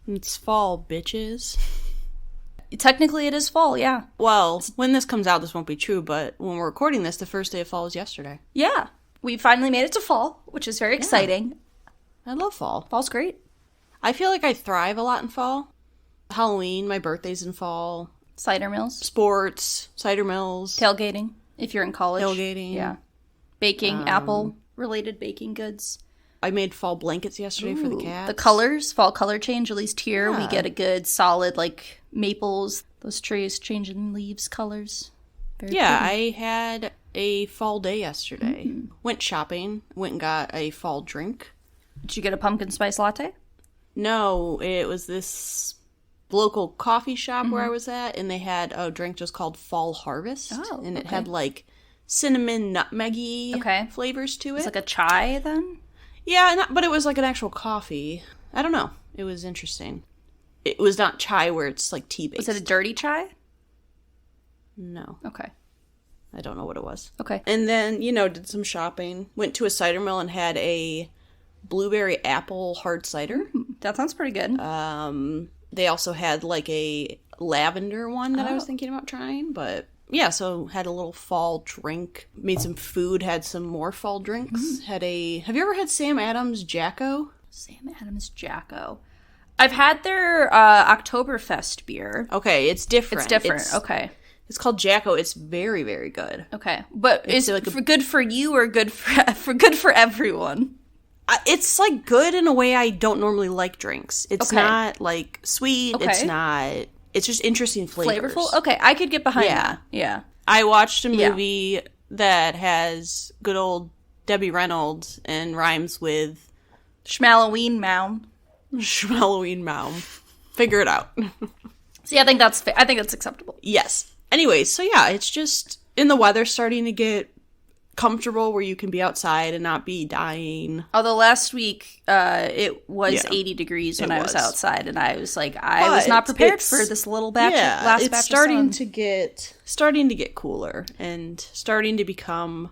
It's fall, bitches. Technically, it is fall, yeah. Well, when this comes out, this won't be true, but when we're recording this, the first day of fall was yesterday. Yeah. We finally made it to fall, which is very exciting. I love fall. Fall's great. I feel like I thrive a lot in fall. Halloween, my birthday's in fall. Cider mills. Sports, cider mills. Tailgating, if you're in college. Tailgating. Yeah. Baking, apple-related baking goods. I made fall blankets yesterday for the cats. The colors, fall color change, at least here. Yeah. We get a good solid, like, maples. Those trees changing leaves colors. Very pretty. I had a fall day yesterday. Went shopping. Went and got a fall drink. Did you get a pumpkin spice latte? No, it was this local coffee shop where I was at, and they had a drink just called Fall Harvest. And it had, like, cinnamon nutmeggy flavors to it. It's like a chai, then? Yeah, but it was like an actual coffee. I don't know. It was interesting. It was not chai where it's like tea-based. Was it a dirty chai? No. Okay. I don't know what it was. Okay. And then, did some shopping. Went to a cider mill and had a blueberry apple hard cider. That sounds pretty good. They also had like a lavender one that I was thinking about trying, but... Yeah, so had a little fall drink, made some food, had some more fall drinks. Have you ever had Sam Adams Jacko? Sam Adams Jacko. I've had their Oktoberfest beer. Okay, it's different. It's different, okay. It's called Jacko. It's very, very good. Okay, but is it like good for you or good for everyone? It's like good in a way I don't normally like drinks. It's not like sweet. Okay. It's not... It's just interesting flavors. Flavorful? Okay, I could get behind that. Yeah. I watched a movie that has good old Debbie Reynolds and rhymes with... Schmalloween Mound. Schmalloween Mound. Figure it out. See, I think that's acceptable. Yes. Anyway, so yeah, it's just... In the weather starting to get comfortable where you can be outside and not be dying. Although last week it was 80 degrees when I was outside, and I was like, I was not prepared for this little batch. Last batch starting to get cooler and starting to become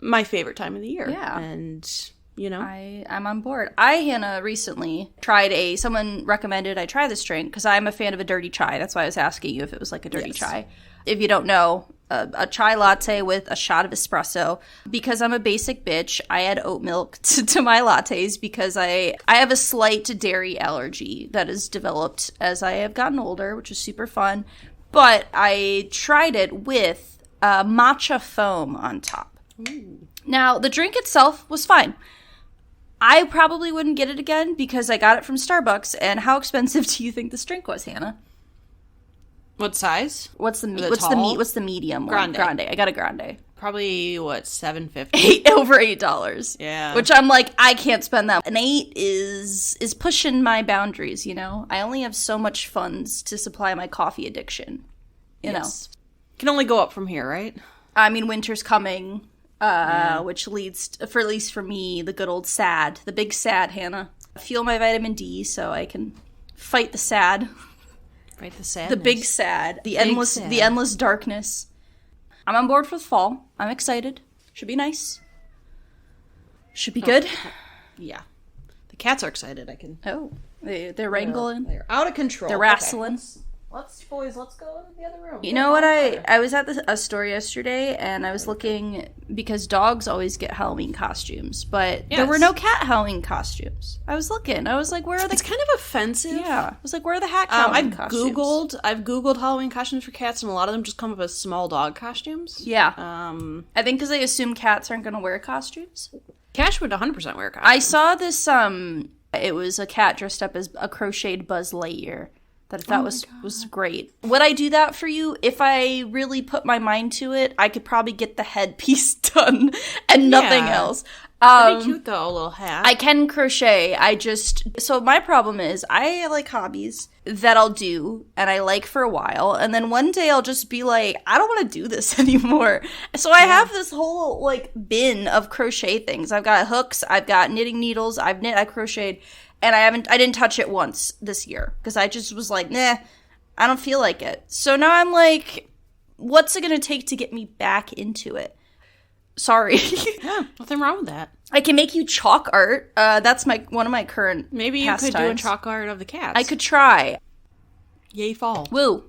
my favorite time of the year. Yeah, and I'm on board. Hannah, recently tried someone recommended I try this drink because I'm a fan of a dirty chai. That's why I was asking you if it was like a dirty chai. If you don't know, a chai latte with a shot of espresso. Because I'm a basic bitch, I add oat milk to my lattes because I have a slight dairy allergy that has developed as I have gotten older, which is super fun. But I tried it with matcha foam on top. Ooh. Now, the drink itself was fine. I probably wouldn't get it again because I got it from Starbucks. And how expensive do you think this drink was, Hannah? What size? What's the medium one? Grande. I got a grande. Probably $7.50. Over $8. Yeah. Which I'm like, I can't spend that. An $8 is pushing my boundaries, I only have so much funds to supply my coffee addiction. You know. Can only go up from here, right? I mean, winter's coming, which leads to, for at least for me, the good old SAD, the big SAD, Hannah. I feel my vitamin D so I can fight the SAD. Right, the sadness. The big sad. The endless darkness. I'm on board for the fall. I'm excited. Should be nice. Should be good. Yeah. The cats are excited, I can... Oh. They're wrangling. They're out of control. They're wrestling. Okay. Let's go into the other room. You know what? I was at a store yesterday, and I was looking, because dogs always get Halloween costumes, but there were no cat Halloween costumes. I was looking. I was like, where are the... It's kind of offensive. Yeah. I was like, where are the hat Halloween costumes? I've Googled Halloween costumes for cats, and a lot of them just come up as small dog costumes. Yeah. I think because they assume cats aren't going to wear costumes. Cash would 100% wear a costume. I saw this, it was a cat dressed up as a crocheted Buzz Lightyear. That I thought was great. Would I do that for you? If I really put my mind to it, I could probably get the headpiece done and nothing else. That'd be cute though, a little hat. I can crochet. So my problem is I like hobbies that I'll do and I like for a while, and then one day I'll just be like, I don't want to do this anymore. So I have this whole like bin of crochet things. I've got hooks, I've got knitting needles, I crocheted. And I didn't touch it once this year because I just was like, nah, I don't feel like it. So now I'm like, what's it going to take to get me back into it? Sorry. Yeah, nothing wrong with that. I can make you chalk art. That's one of my current Maybe you pastimes. could do a chalk art of the cats. I could try. Yay, fall. Woo.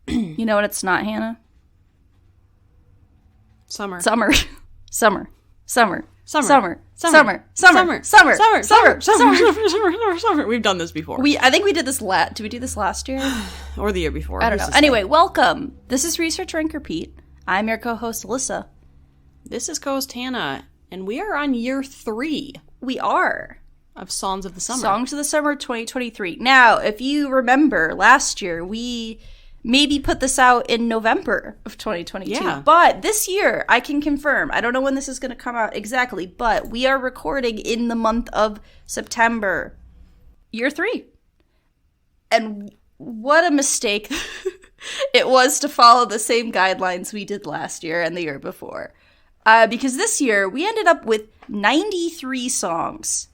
You know what it's not, Hannah? Summer. Summer. Summer. Summer. Summer. Summer. Summer. Summer. Summer. Summer. Summer. Summer. We've done this before. I think we did this did we do this last year? Or the year before. I don't know. Anyway, welcome. This is Research Rank Repeat. I'm your co-host, Alyssa. This is co-host Hannah, and we are on year 3. We are. Of Songs of the Summer. Songs of the Summer 2023. Now, if you remember, last year, we maybe put this out in November of 2022. Yeah. But this year, I can confirm, I don't know when this is going to come out exactly, but we are recording in the month of September. Year 3. And what a mistake it was to follow the same guidelines we did last year and the year before. Because this year, we ended up with 93 songs.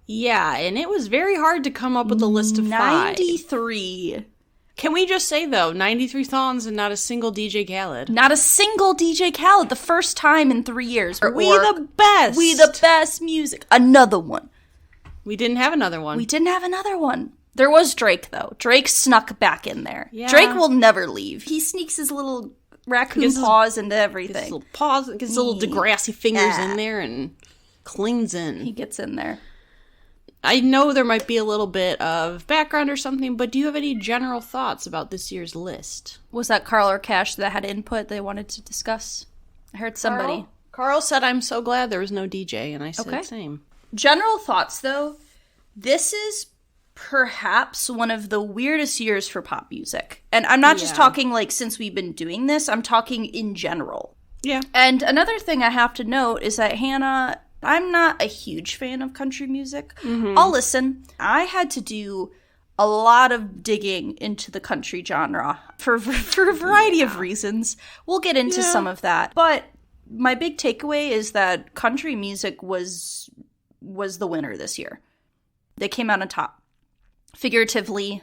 Yeah, and it was very hard to come up with a list of 93. Can we just say, though, 93 songs and not a single DJ Khaled? Not a single DJ Khaled. The first time in 3 years. We the best. We the best music. Another one. We didn't have another one. We didn't have another one. There was Drake, though. Drake snuck back in there. Yeah. Drake will never leave. He sneaks his little raccoon paws into everything. Gets his little paws, gets his little Degrassi fingers in there and clings in. He gets in there. I know there might be a little bit of background or something, but do you have any general thoughts about this year's list? Was that Carl or Cash that had input they wanted to discuss? I heard somebody. Carl said, I'm so glad there was no DJ, and I said, Okay. same. General thoughts, though. This is perhaps one of the weirdest years for pop music. And I'm not just talking, like, since we've been doing this. I'm talking in general. Yeah. And another thing I have to note is that Hannah, I'm not a huge fan of country music. Mm-hmm. I'll listen. I had to do a lot of digging into the country genre for a variety of reasons. We'll get into some of that. But my big takeaway is that country music was the winner this year. They came out on top. Figuratively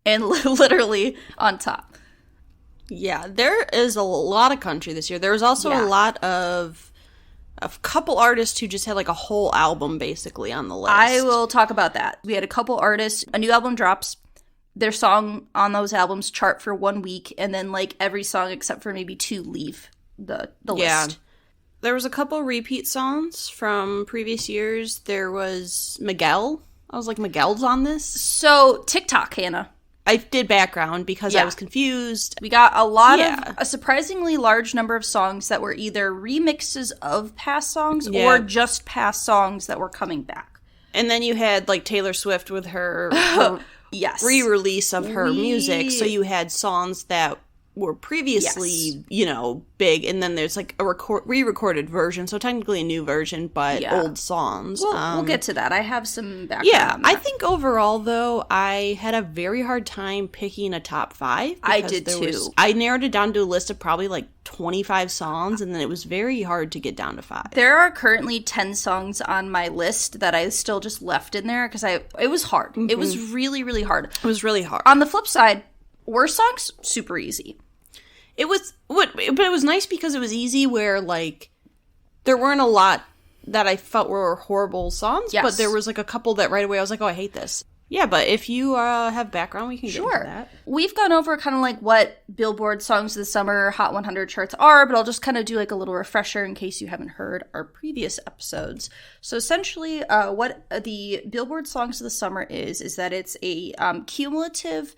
and literally on top. Yeah, there is a lot of country this year. There was also a lot of a couple artists who just had like a whole album basically on the list. I will talk about that. We had a couple artists, a new album drops, their song on those albums chart for 1 week, and then like every song except for maybe 2 leave the list. There was a couple repeat songs from previous years. There was Miguel. I was like, Miguel's on this? So, TikTok, Hannah. I did background because I was confused. We got a surprisingly large number of songs that were either remixes of past songs or just past songs that were coming back. And then you had like Taylor Swift with her yes, re-release of her music. So you had songs that were previously, you know, big, and then there's like a re-recorded version, so technically a new version, but old songs. We'll get to that. I have some background. Yeah, on that. I think overall, though, I had a very hard time picking a top 5. I did too. I narrowed it down to a list of probably like 25 songs, and then it was very hard to get down to 5. There are currently 10 songs on my list that I still just left in there because it was hard. Mm-hmm. It was really, really hard. It was really hard. On the flip side, worst songs, super easy. It was, but it was nice because it was easy where, like, there weren't a lot that I felt were horrible songs, but there was, like, a couple that right away I was like, oh, I hate this. Yeah, but if you have background, we can get into that. We've gone over kind of, like, what Billboard Songs of the Summer Hot 100 charts are, but I'll just kind of do, like, a little refresher in case you haven't heard our previous episodes. So, essentially, what the Billboard Songs of the Summer is that it's a cumulative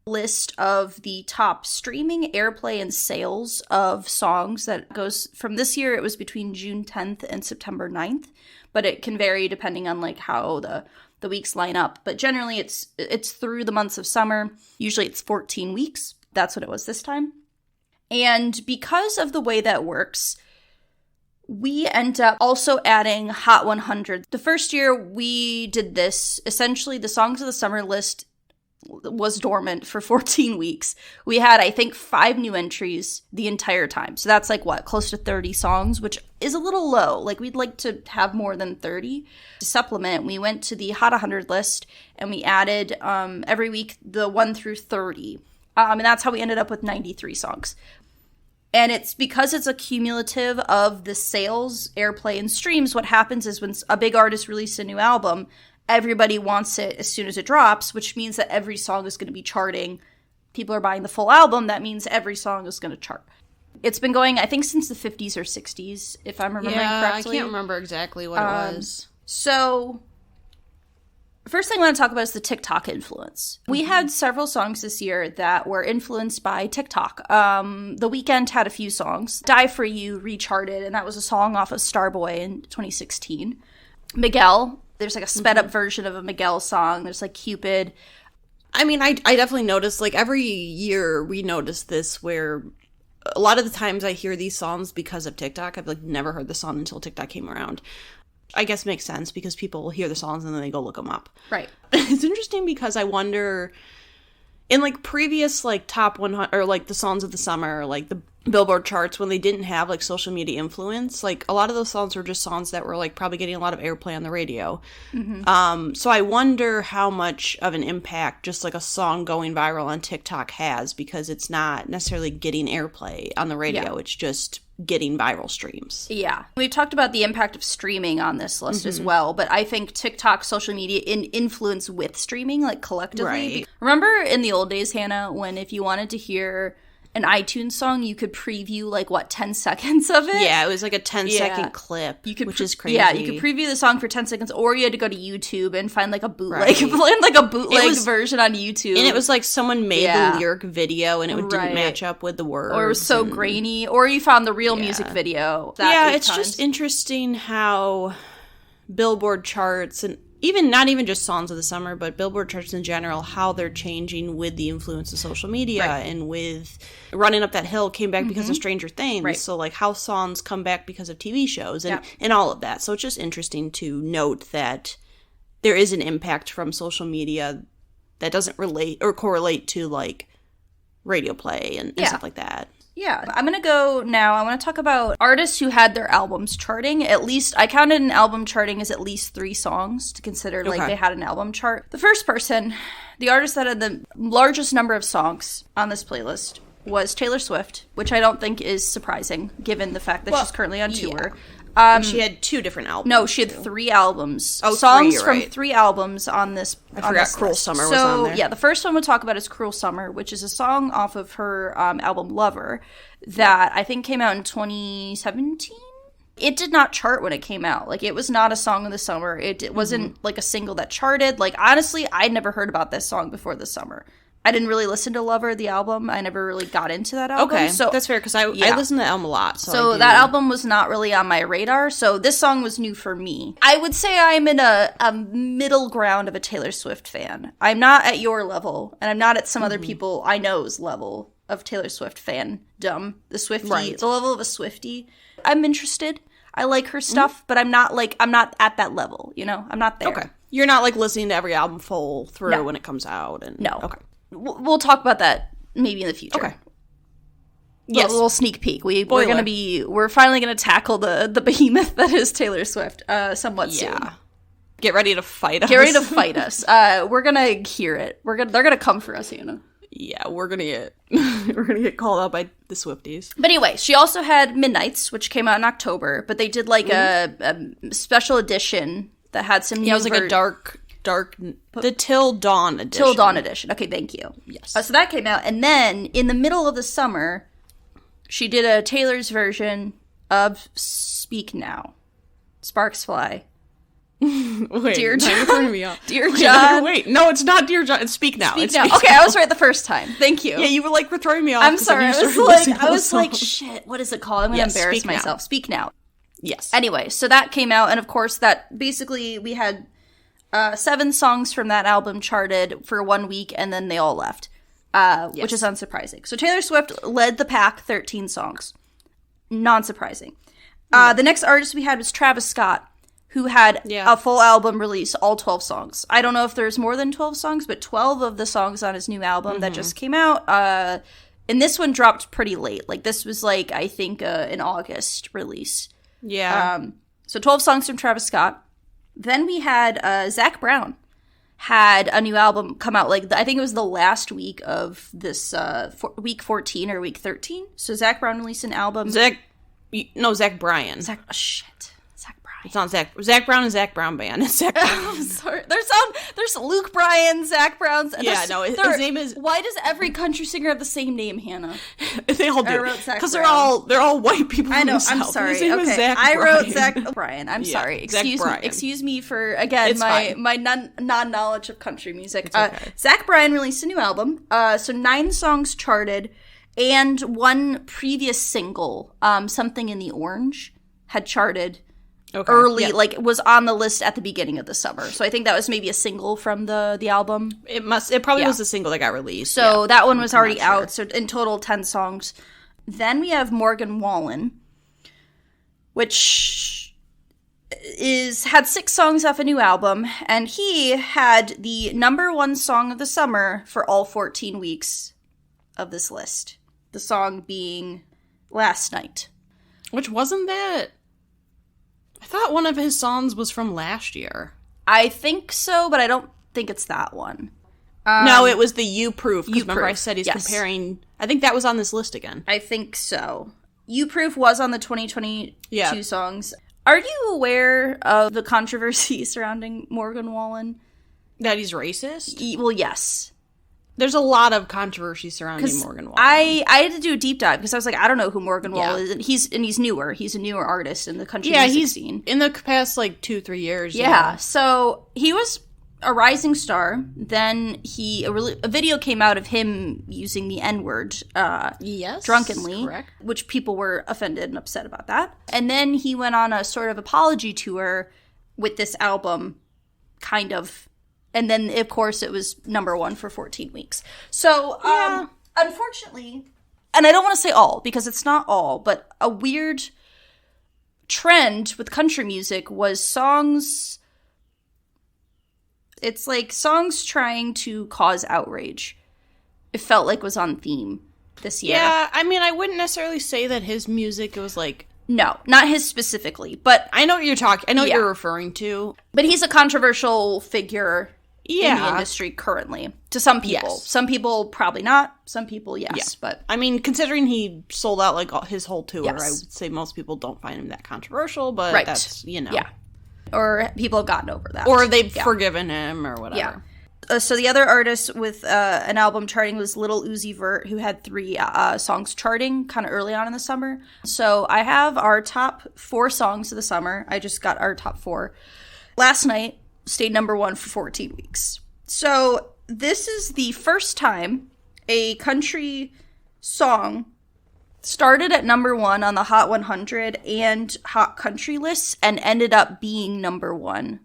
list of the top streaming, airplay, and sales of songs that goes from this year. It was between June 10th and September 9th, but it can vary depending on like how the weeks line up. But generally it's through the months of summer. Usually it's 14 weeks. That's what it was this time. And because of the way that works, we end up also adding Hot 100. The first year we did this, essentially the Songs of the Summer list was dormant for 14 weeks. We had, I think, 5 new entries the entire time. So that's like, what, close to 30 songs, which is a little low. Like, we'd like to have more than 30. To supplement, we went to the Hot 100 list, and we added every week the 1 through 30. And that's how we ended up with 93 songs. And it's because it's a cumulative of the sales, airplay, and streams. What happens is when a big artist releases a new album, everybody wants it as soon as it drops, which means that every song is going to be charting. People are buying the full album. That means every song is going to chart. It's been going, I think, since the 50s or 60s, if I'm remembering correctly. I can't remember exactly what it was. So, first thing I want to talk about is the TikTok influence. We had several songs this year that were influenced by TikTok. The Weeknd had a few songs. Die For You recharted, and that was a song off of Starboy in 2016. Miguel, there's like a sped up version of a Miguel song. There's like Cupid. I mean, I definitely noticed, like, every year we notice this where a lot of the times I hear these songs because of TikTok. I've, like, never heard the song until TikTok came around. I guess makes sense because people will hear the songs and then they go look them up. Right. It's interesting because I wonder, in, like, previous, like, top 100, or, like, the songs of the summer, or, like, the Billboard charts, when they didn't have, like, social media influence, like, a lot of those songs were just songs that were, like, probably getting a lot of airplay on the radio. So I wonder how much of an impact just, like, a song going viral on TikTok has, because it's not necessarily getting airplay on the radio. It's just getting viral streams. Yeah. We've talked about the impact of streaming on this list as well, but I think TikTok, social media, influence with streaming, like, collectively. Right. Remember in the old days, Hannah, when if you wanted to hear an iTunes song, you could preview, like, 10 seconds of it? Yeah, it was like a 10-second clip, which is crazy. Yeah, you could preview the song for 10 seconds, or you had to go to YouTube and find, like, a bootleg, version on YouTube. And it was like someone made the lyric video, and it didn't match up with the words. Or it was so grainy, or you found the real music video. It's just interesting how Billboard charts, and not even just songs of the summer, but Billboard charts in general, how they're changing with the influence of social media, and with Running Up That Hill came back because of Stranger Things. Right. So, like, how songs come back because of TV shows and all of that. So it's just interesting to note that there is an impact from social media that doesn't relate or correlate to, like, radio play and stuff like that. Yeah, I'm going to go now. I want to talk about artists who had their albums charting. At least, I counted an album charting as at least 3 songs to consider, like, they had an album chart. The first person, the artist that had the largest number of songs on this playlist, was Taylor Swift, which I don't think is surprising, given the fact that she's currently on tour. And she had 2 different albums. No, she had 3 albums. Oh, songs from 3 albums on this. I forgot Cruel Summer was on there. Yeah, the first one we'll talk about is Cruel Summer, which is a song off of her album Lover that I think came out in 2017. It did not chart when it came out. Like, it was not a song of the summer. It wasn't like a single that charted. Like, honestly, I'd never heard about this song before this summer. I didn't really listen to Lover, the album. I never really got into that album. Okay, so that's fair, because I listen to the album a lot. So that album was not really on my radar, so this song was new for me. I would say I'm in a middle ground of a Taylor Swift fan. I'm not at your level, and I'm not at some other people I know's level of Taylor Swift fandom. The Swiftie, the level of a Swiftie. I'm interested. I like her stuff, but I'm not at that level, you know? I'm not there. Okay. You're not, like, listening to every album full through when it comes out. No. Okay. We'll talk about that maybe in the future. Okay. Yes. A little sneak peek. We're finally gonna tackle the behemoth that is Taylor Swift somewhat soon. Get ready to fight us. Get ready to fight us. We're gonna hear it. They're gonna come for us, Hannah. Yeah, we're gonna get called out by the Swifties. But anyway, she also had Midnights, which came out in October, but they did like a special edition that had some new. Yeah, it was like a dark, the Till Dawn edition. Till Dawn edition. Okay, thank you. Yes. So that came out, and then in the middle of the summer, she did a Taylor's version of Speak Now. Sparks Fly. Wait, Dear John. You're throwing me off. Dear John. Wait, no, it's not Dear John. It's Speak Now. Speak Now. Okay, I was right the first time. Thank you. Yeah, you were throwing me off. I'm sorry. I was like, shit, what is it called? I'm going to embarrass myself. Speak Now. Yes. Anyway, so that came out, and of course, that basically we had 7 songs from that album charted for 1 week, and then they all left, which is unsurprising. So Taylor Swift led the pack, 13 songs. Non-surprising. The next artist we had was Travis Scott, who had a full album release, all 12 songs. I don't know if there's more than 12 songs, but 12 of the songs on his new album that just came out. And this one dropped pretty late. Like, this was, like, I think an August release. Yeah. So 12 songs from Travis Scott. Then we had Zach Brown had a new album come out, like, I think it was the last week of this week 14 or week 13. So Zach Brown released an album. Zach Bryan. Shit. Zach Bryan. It's not Zach Brown and Zach Brown Band. It's Zach Brown. I'm sorry. There's Luke Bryan, Zach Brown's. His name is. Why does every country singer have the same name, Hannah? They all do. Because they're all white people. I know. From the I'm South. sorry. His name is Okay, Zach I wrote Bryan. Zach Bryan. I'm sorry. Excuse me for again It's fine. my non-knowledge of country music. It's okay. Zach Bryan released a new album. So 9 songs charted, and one previous single, "Something in the Orange," had charted. Okay. Early, like, was on the list at the beginning of the summer. So I think that was maybe a single from the album. It probably was a single that got released. So that one was already out. So in total, 10 songs. Then we have Morgan Wallen, which had 6 songs off a new album. And he had the number 1 song of the summer for all 14 weeks of this list. The song being Last Night. Which wasn't that... I thought one of his songs was from last year. I think so, but I don't think it's that one. No, it was the You Proof. Because remember Proof. I said he's comparing... I think that was on this list again. I think so. You Proof was on the 2022 songs. Are you aware of the controversy surrounding Morgan Wallen? That he's racist? Well, yes. There's a lot of controversy surrounding Morgan Wallen. I had to do a deep dive because I was like, I don't know who Morgan Wallen is. And he's newer. He's a newer artist in the country music scene. In the past, 2-3 years. Yeah. So he was a rising star. Then a video came out of him using the N-word drunkenly. Correct. Which people were offended and upset about that. And then he went on a sort of apology tour with this album, kind of. And then, of course, it was number 1 for 14 weeks. So, unfortunately, and I don't want to say all, because it's not all, but a weird trend with country music was songs... It's like songs trying to cause outrage. It felt like was on theme this year. Yeah, I mean, I wouldn't necessarily say that his music was like... No, not his specifically, but... I know what you're talking... I know what you're referring to. But he's a controversial figure... in the industry currently. To some people. Yes. Some people probably not. Some people, yes. Yeah. But I mean, considering he sold out his whole tour, Yes. I would say most people don't find him that controversial, but that's, Yeah. Or people have gotten over that. Or they've forgiven him or whatever. Yeah. So the other artist with an album charting was Lil Uzi Vert, who had 3 songs charting kind of early on in the summer. So I have our top 4 songs of the summer. I just got our top 4. Last Night stayed number 1 for 14 weeks. So this is the first time a country song started at number 1 on the Hot 100 and Hot Country lists and ended up being number 1.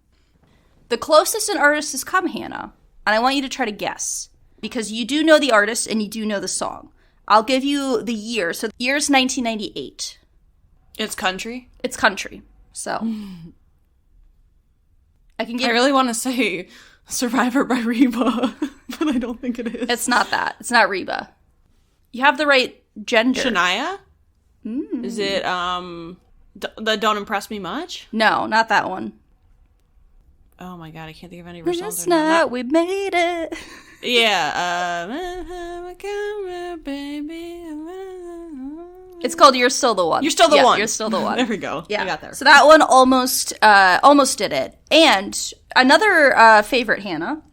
The closest an artist has come, Hannah, and I want you to try to guess, because you do know the artist and you do know the song. I'll give you the year. So the year is 1998. It's country? It's country. So... I really want to say Survivor by Reba, but I don't think it is. It's not that. It's not Reba. You have the right gender. Shania? Is it, the Don't Impress Me Much? No, not that one. Oh my god, I can't think of any of her songs. Last night we made it. Yeah, It's called You're Still the One. You're Still the One. You're Still the One. There we go. Yeah. I got there. So that one almost did it. And another favorite, Hannah,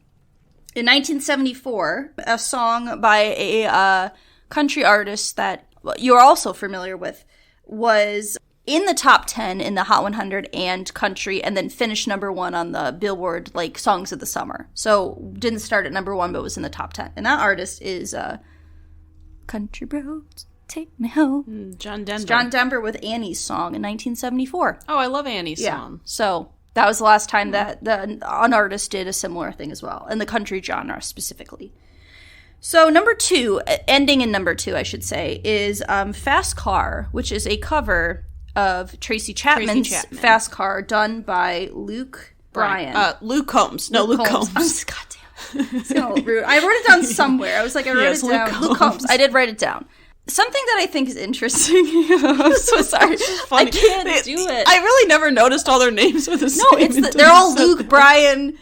in 1974, a song by a country artist that you're also familiar with was in the top 10 in the Hot 100 and country, and then finished number 1 on the Billboard, Songs of the Summer. So didn't start at number 1, but was in the top 10. And that artist is Country Roads Take Me Home. John Denver. It's John Denver with Annie's song in 1974. Oh, I love Annie's song. So that was the last time that an artist did a similar thing as well, in the country genre specifically. So number 2, ending in number 2, I should say, is Fast Car, which is a cover of Tracy Chapman's Fast Car, done by Luke Bryan. Luke Combs. No, Luke Combs. God damn it. It's getting a little rude. I wrote it down somewhere. I was like, I wrote it down. Luke Combs. I did write it down. Something that I think is interesting. I'm so sorry. I can't do it. I really never noticed all their names were the same. No, they're all Luke, Bryan,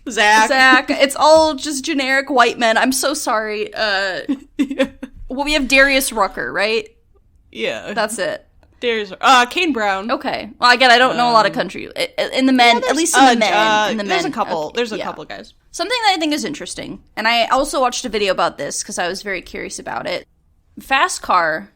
Zach. It's all just generic white men. I'm so sorry. Well, we have Darius Rucker, right? Yeah. That's it. There's Kane Brown. Okay. Well, again, I don't know a lot of country. In the men, at least in the men. There's a couple. Okay. There's a couple guys. Something that I think is interesting, and I also watched a video about this because I was very curious about it. Fast Car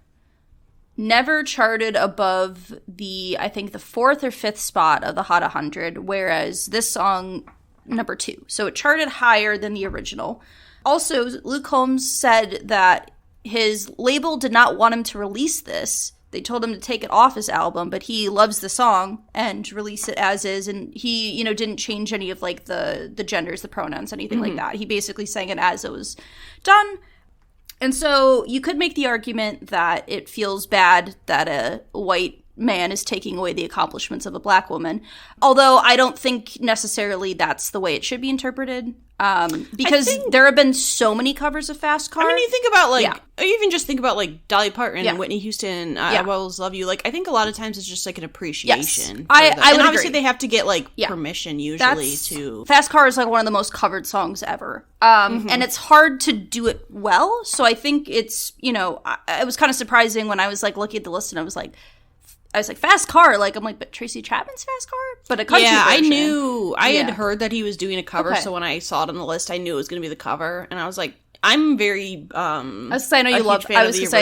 never charted above I think the 4th or 5th spot of the Hot 100, whereas this song, number 2. So it charted higher than the original. Also, Luke Combs said that his label did not want him to release this. They told him to take it off his album, but he loves the song and release it as is. And he, didn't change any of like the genders, the pronouns, anything like that. He basically sang it as it was done. And so you could make the argument that it feels bad that a white man is taking away the accomplishments of a black woman. Although I don't think necessarily that's the way it should be interpreted. Because there have been so many covers of Fast Car. I mean, you think about or even just think about like Dolly Parton and Whitney Houston, I Will Always Love You. Like, I think a lot of times it's just like an appreciation. Yes. I would obviously agree. they have to get like permission usually to. Fast Car is like one of the most covered songs ever. And it's hard to do it well. So I think it's, it was kind of surprising when I was like looking at the list and I was like, Fast Car. Like, I'm like, but Tracy Chapman's Fast Car? But a country version. I knew. I had heard that he was doing a cover, so when I saw it on the list, I knew it was going to be the cover. And I was like, I'm very, I was going to say, I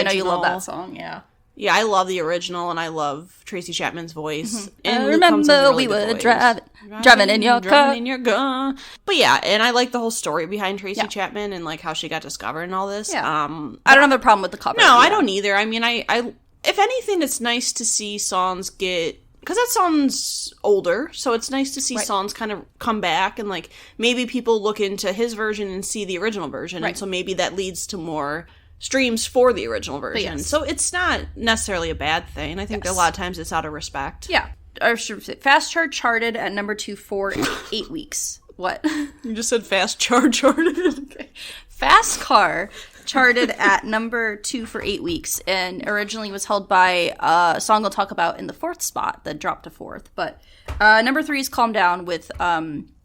know you love that song, yeah. Yeah, I love the original, and I love Tracy Chapman's voice. And I remember we were driving in your car. But yeah, and I like the whole story behind Tracy Chapman and like how she got discovered and all this. Yeah. I don't have a problem with the cover. No, I don't either. I mean, I if anything, it's nice to see songs get... Because that song's older, so it's nice to see songs kind of come back and, like, maybe people look into his version and see the original version, and so maybe that leads to more streams for the original version. So it's not necessarily a bad thing. I think a lot of times it's out of respect. Yeah. Fast Chart charted at number 2 for 8 weeks. What? You just said Fast Chart charted. Okay. Fast Car charted at number 2 for 8 weeks, and originally was held by a song we'll talk about in the 4th spot that dropped to 4th. But number 3 is Calm Down with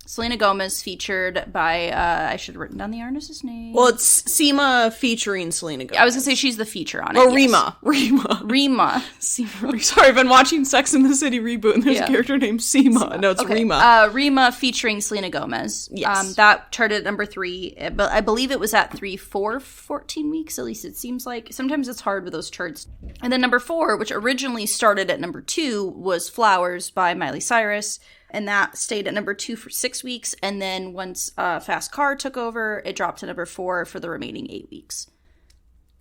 Selena Gomez, featured by, I should have written down the artist's name. Well, it's Seema featuring Selena Gomez. I was going to say she's the feature on it. Or Rima. Rima. Sorry, I've been watching Sex and the City reboot, and there's a character named Seema. No, it's Rima. Rima featuring Selena Gomez. Yes. That charted at number 3, but I believe it was at 3 for 14 weeks, at least it seems like. Sometimes it's hard with those charts. And then number 4, which originally started at number 2, was Flowers by Miley Cyrus. And that stayed at number 2 for 6 weeks. And then once Fast Car took over, it dropped to number 4 for the remaining 8 weeks.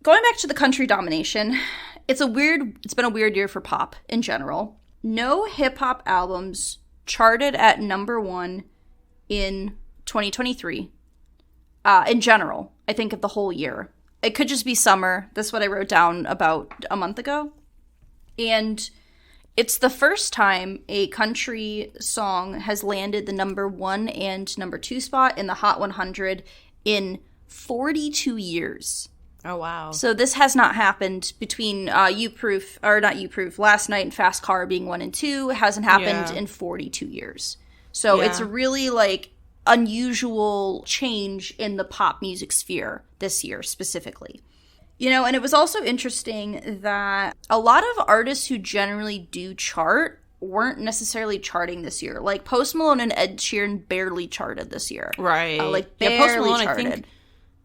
Going back to the country domination, it's been a weird year for pop in general. No hip-hop albums charted at number 1 in 2023. In general, I think of the whole year. It could just be summer. That's what I wrote down about a month ago. And... it's the first time a country song has landed the number 1 and number 2 spot in the Hot 100 in 42 years. Oh, wow. So this has not happened between Last Night and Fast Car being 1 and 2. It hasn't happened in 42 years. So it's a really, like, unusual change in the pop music sphere this year specifically. And it was also interesting that a lot of artists who generally do chart weren't necessarily charting this year. Like, Post Malone and Ed Sheeran barely charted this year. Right. Barely Post Malone, charted. I think,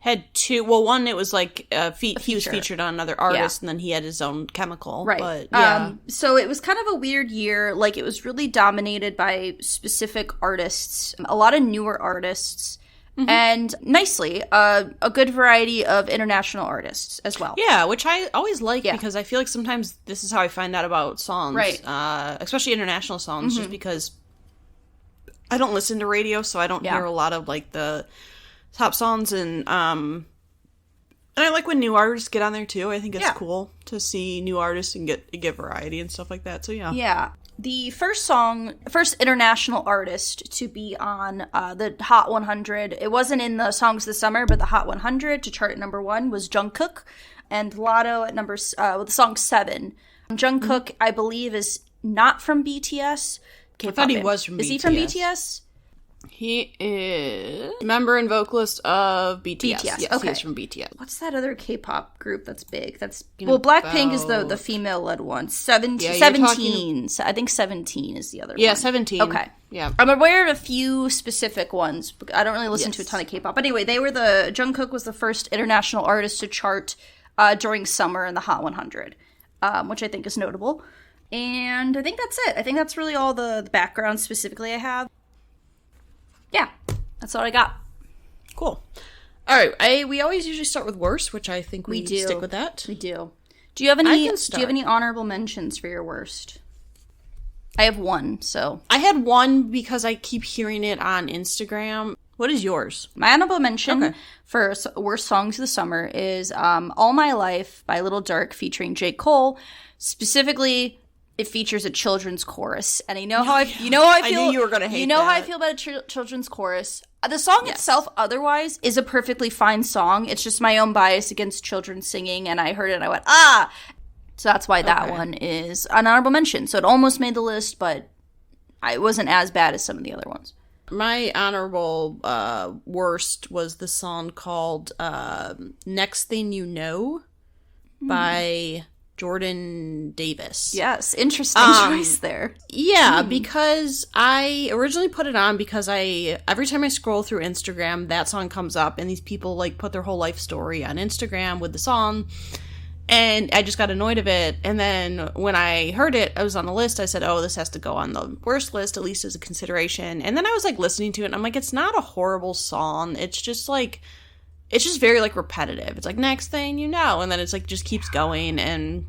had 2. Well, one, it was like he was featured on another artist, and then he had his own Chemical. Right. But, so it was kind of a weird year. Like, it was really dominated by specific artists, a lot of newer artists. Mm-hmm. And nicely, a good variety of international artists as well. Yeah, which I always like because I feel like sometimes this is how I find out about songs. Right. Especially international songs, just because I don't listen to radio, so I don't hear a lot of, like, the top songs. And And I like when new artists get on there too. I think it's cool to see new artists and get variety and stuff like that. So yeah. Yeah. The first international artist to be on the Hot 100, it wasn't in the Songs of the Summer, but the Hot 100 to chart at number 1 was Jungkook, and Lotto at with the song 7. Jungkook, I believe, is not from BTS. I thought he was from BTS. Is he from BTS? He is member and vocalist of BTS. Yes, okay. he's from BTS. What's that other K-pop group that's big? Blackpink is the female-led one. 17. I think 17 is the other one. Yeah, 17. Okay. Yeah. I'm aware of a few specific ones. I don't really listen to a ton of K-pop. But anyway, Jungkook was the first international artist to chart during summer in the Hot 100, which I think is notable. And I think that's it. I think that's really all the background specifically I have. Yeah, that's all I got. Cool. All right, we always usually start with worst, which I think we do stick with that. We do. Do you have any honorable mentions for your worst? I have one, so. I had one because I keep hearing it on Instagram. What is yours? My honorable mention for worst songs of the summer is All My Life by Lil Durk featuring J. Cole. Specifically, it features a children's chorus, and I know how I feel. I knew you were going to hate how I feel about a children's chorus. The song itself, otherwise, is a perfectly fine song. It's just my own bias against children singing, and I heard it and I went, ah! So that's why that one is an honorable mention. So it almost made the list, but it wasn't as bad as some of the other ones. My honorable worst was the song called Next Thing You Know by Jordan Davis. Yes, interesting choice there. Yeah, because I originally put it on because every time I scroll through Instagram, that song comes up, and these people like put their whole life story on Instagram with the song, and I just got annoyed of it. And then when I heard it, I was on the list. I said, "Oh, this has to go on the worst list, at least as a consideration." And then I was like listening to it, and I'm like, "It's not a horrible song. It's just very like repetitive. It's like next thing you know, and then it's like just keeps going, and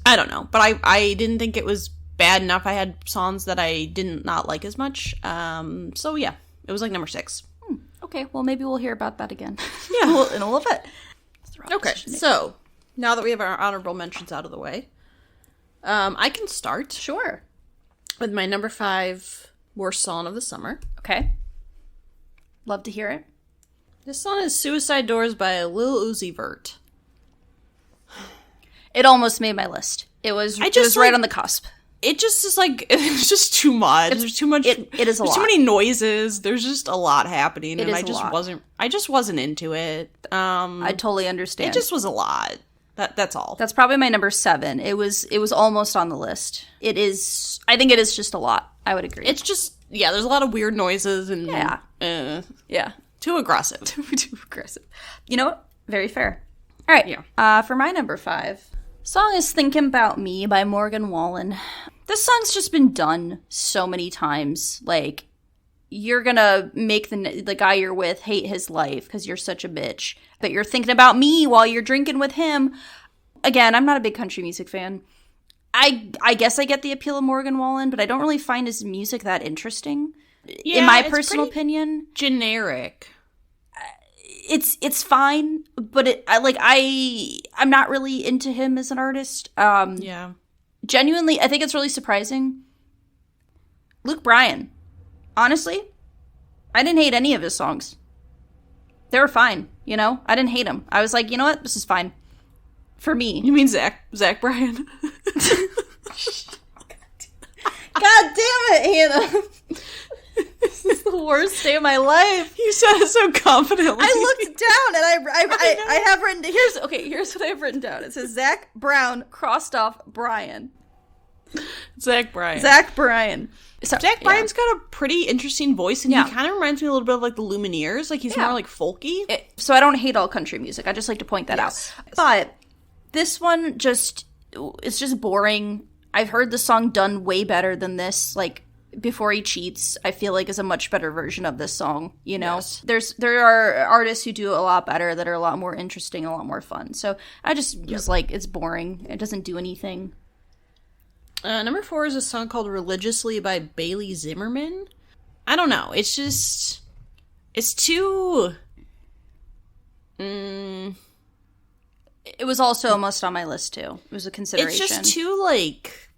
I don't know. But I didn't think it was bad enough. I had songs that I didn't not like as much. So yeah, it was like number 6. Okay, well maybe we'll hear about that again. Yeah, in a little bit. Okay, so now that we have our honorable mentions out of the way, I can start. Sure. With my number 5 worst song of the summer. Okay. Love to hear it. This song is Suicide Doors by Lil Uzi Vert. It almost made my list. It was right on the cusp. It just is like, it's just too much. There's too much. It is a lot. There's too many noises. There's just a lot happening. And I just wasn't into it. I totally understand. It just was a lot. That's all. That's probably my number 7. It was almost on the list. I think it is just a lot. I would agree. It's just, there's a lot of weird noises and too aggressive. Too aggressive. You know what? Very fair. All right. Yeah. For my number 5, song is Thinking About Me by Morgan Wallen. This song's just been done so many times. Like, you're gonna make the guy you're with hate his life because you're such a bitch. But you're thinking about me while you're drinking with him. Again, I'm not a big country music fan. I guess I get the appeal of Morgan Wallen, but I don't really find his music that interesting. In my personal opinion. Generic. It's fine, but I'm not really into him as an artist. Genuinely, I think it's really surprising. Luke Bryan. Honestly, I didn't hate any of his songs. They were fine, you know? I didn't hate them. I was like, you know what? This is fine. For me. You mean Zach Bryan? God damn it, Hannah. This is the worst day of my life. You said it so confidently. I looked down and I have written, here's what I have written down. It says Zach Brown crossed off Bryan. Zach Bryan. So, Zach Bryan's got a pretty interesting voice, and he kind of reminds me a little bit of like the Lumineers. Like he's more like folky. So I don't hate all country music. I just like to point that out. But this one it's just boring. I've heard the song done way better than this. Like Before He Cheats, I feel like is a much better version of this song. You know, there are artists who do a lot better that are a lot more interesting, a lot more fun. So I just was like, it's boring. It doesn't do anything. Number 4 is a song called Religiously by Bailey Zimmerman. I don't know. It's just... It's too... It was also almost on my list, too. It was a consideration. It's just too, like,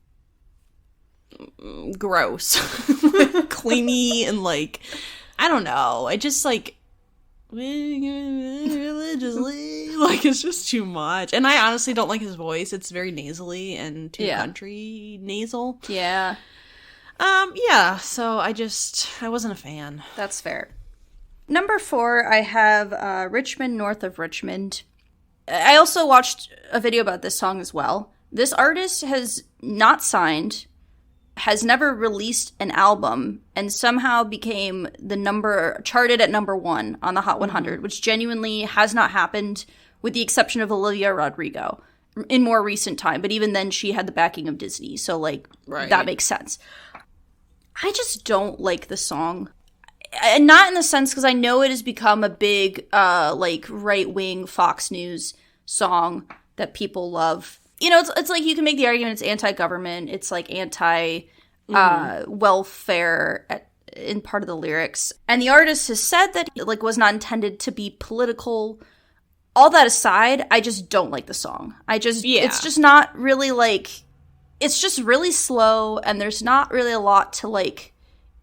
gross. Clingy and, like, I don't know. I just, like, religiously, like, it's just too much. And I honestly don't like his voice. It's very nasally and too country nasal. Yeah. Yeah, so I wasn't a fan. That's fair. Number 4, I have Richmond, North of Richmond. I also watched a video about this song as well. This artist has not signed, has never released an album, and somehow became charted at number 1 on the Hot 100, which genuinely has not happened with the exception of Olivia Rodrigo in more recent time. But even then, she had the backing of Disney, so, like, that makes sense. I just don't like the song. And not in the sense, because I know it has become a big, like, right-wing Fox News song that people love. You know, it's like you can make the argument it's anti-government, it's, like, anti-welfare in part of the lyrics. And the artist has said that it, like, was not intended to be political. All that aside, I just don't like the song. It's just not really, like, it's just really slow, and there's not really a lot to, like,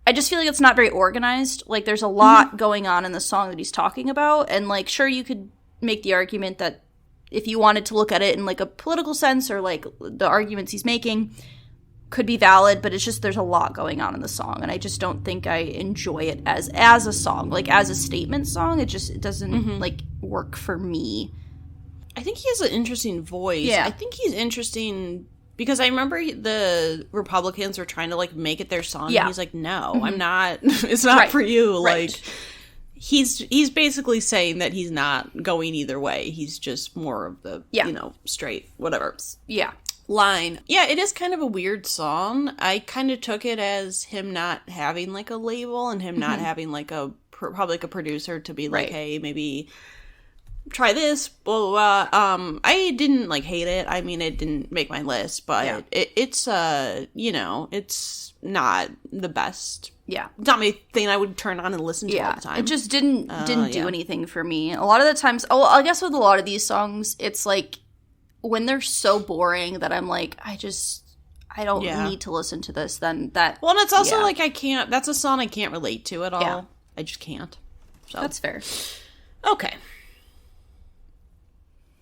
I just feel like it's not very organized. Like, there's a lot going on in the song that he's talking about. And, like, sure, you could make the argument that if you wanted to look at it in, like, a political sense or, like, the arguments he's making could be valid. But it's just there's a lot going on in the song. And I just don't think I enjoy it as a song. Like, as a statement song, it doesn't, like, work for me. I think he has an interesting voice. Yeah. I think he's interesting... Because I remember the Republicans were trying to, like, make it their song. Yeah. And he's like, no, I'm not. It's not for you. Right. Like, he's basically saying that he's not going either way. He's just more of the, you know, straight, whatever. Yeah. Line. Yeah, it is kind of a weird song. I kind of took it as him not having, like, a label and him not having, like, probably like a producer to be like, hey, maybe... try this, blah, blah, blah. I didn't, like, hate it. I mean, it didn't make my list, but it's, you know, it's not the best. Yeah. It's not my thing I would turn on and listen to all the time. It just didn't do anything for me. A lot of the times, I guess with a lot of these songs, it's, like, when they're so boring that I'm, like, I don't need to listen to this, then that... Well, and it's also, like, that's a song I can't relate to at all. Yeah. I just can't. So. That's fair. Okay.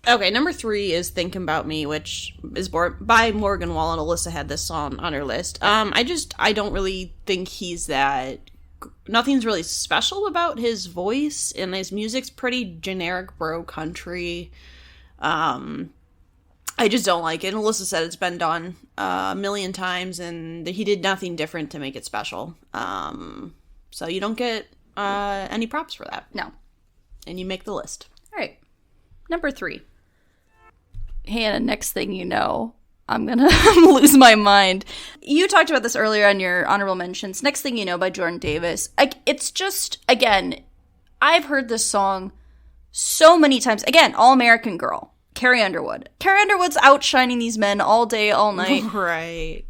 Okay, number 3 is Thinking About Me, which is by Morgan Wallen. Alyssa had this song on her list. I don't really think he's that... Nothing's really special about his voice, and his music's pretty generic bro country. I just don't like it. And Alyssa said it's been done a million times, and he did nothing different to make it special. So you don't get any props for that. No. And you make the list. All right. Number 3. Hannah, next thing you know, I'm gonna lose my mind. You talked about this earlier on your honorable mentions. Next Thing You Know by Jordan Davis. It's just, again, I've heard this song so many times. Again, All American Girl, Carrie Underwood. Carrie Underwood's outshining these men all day, all night. Right.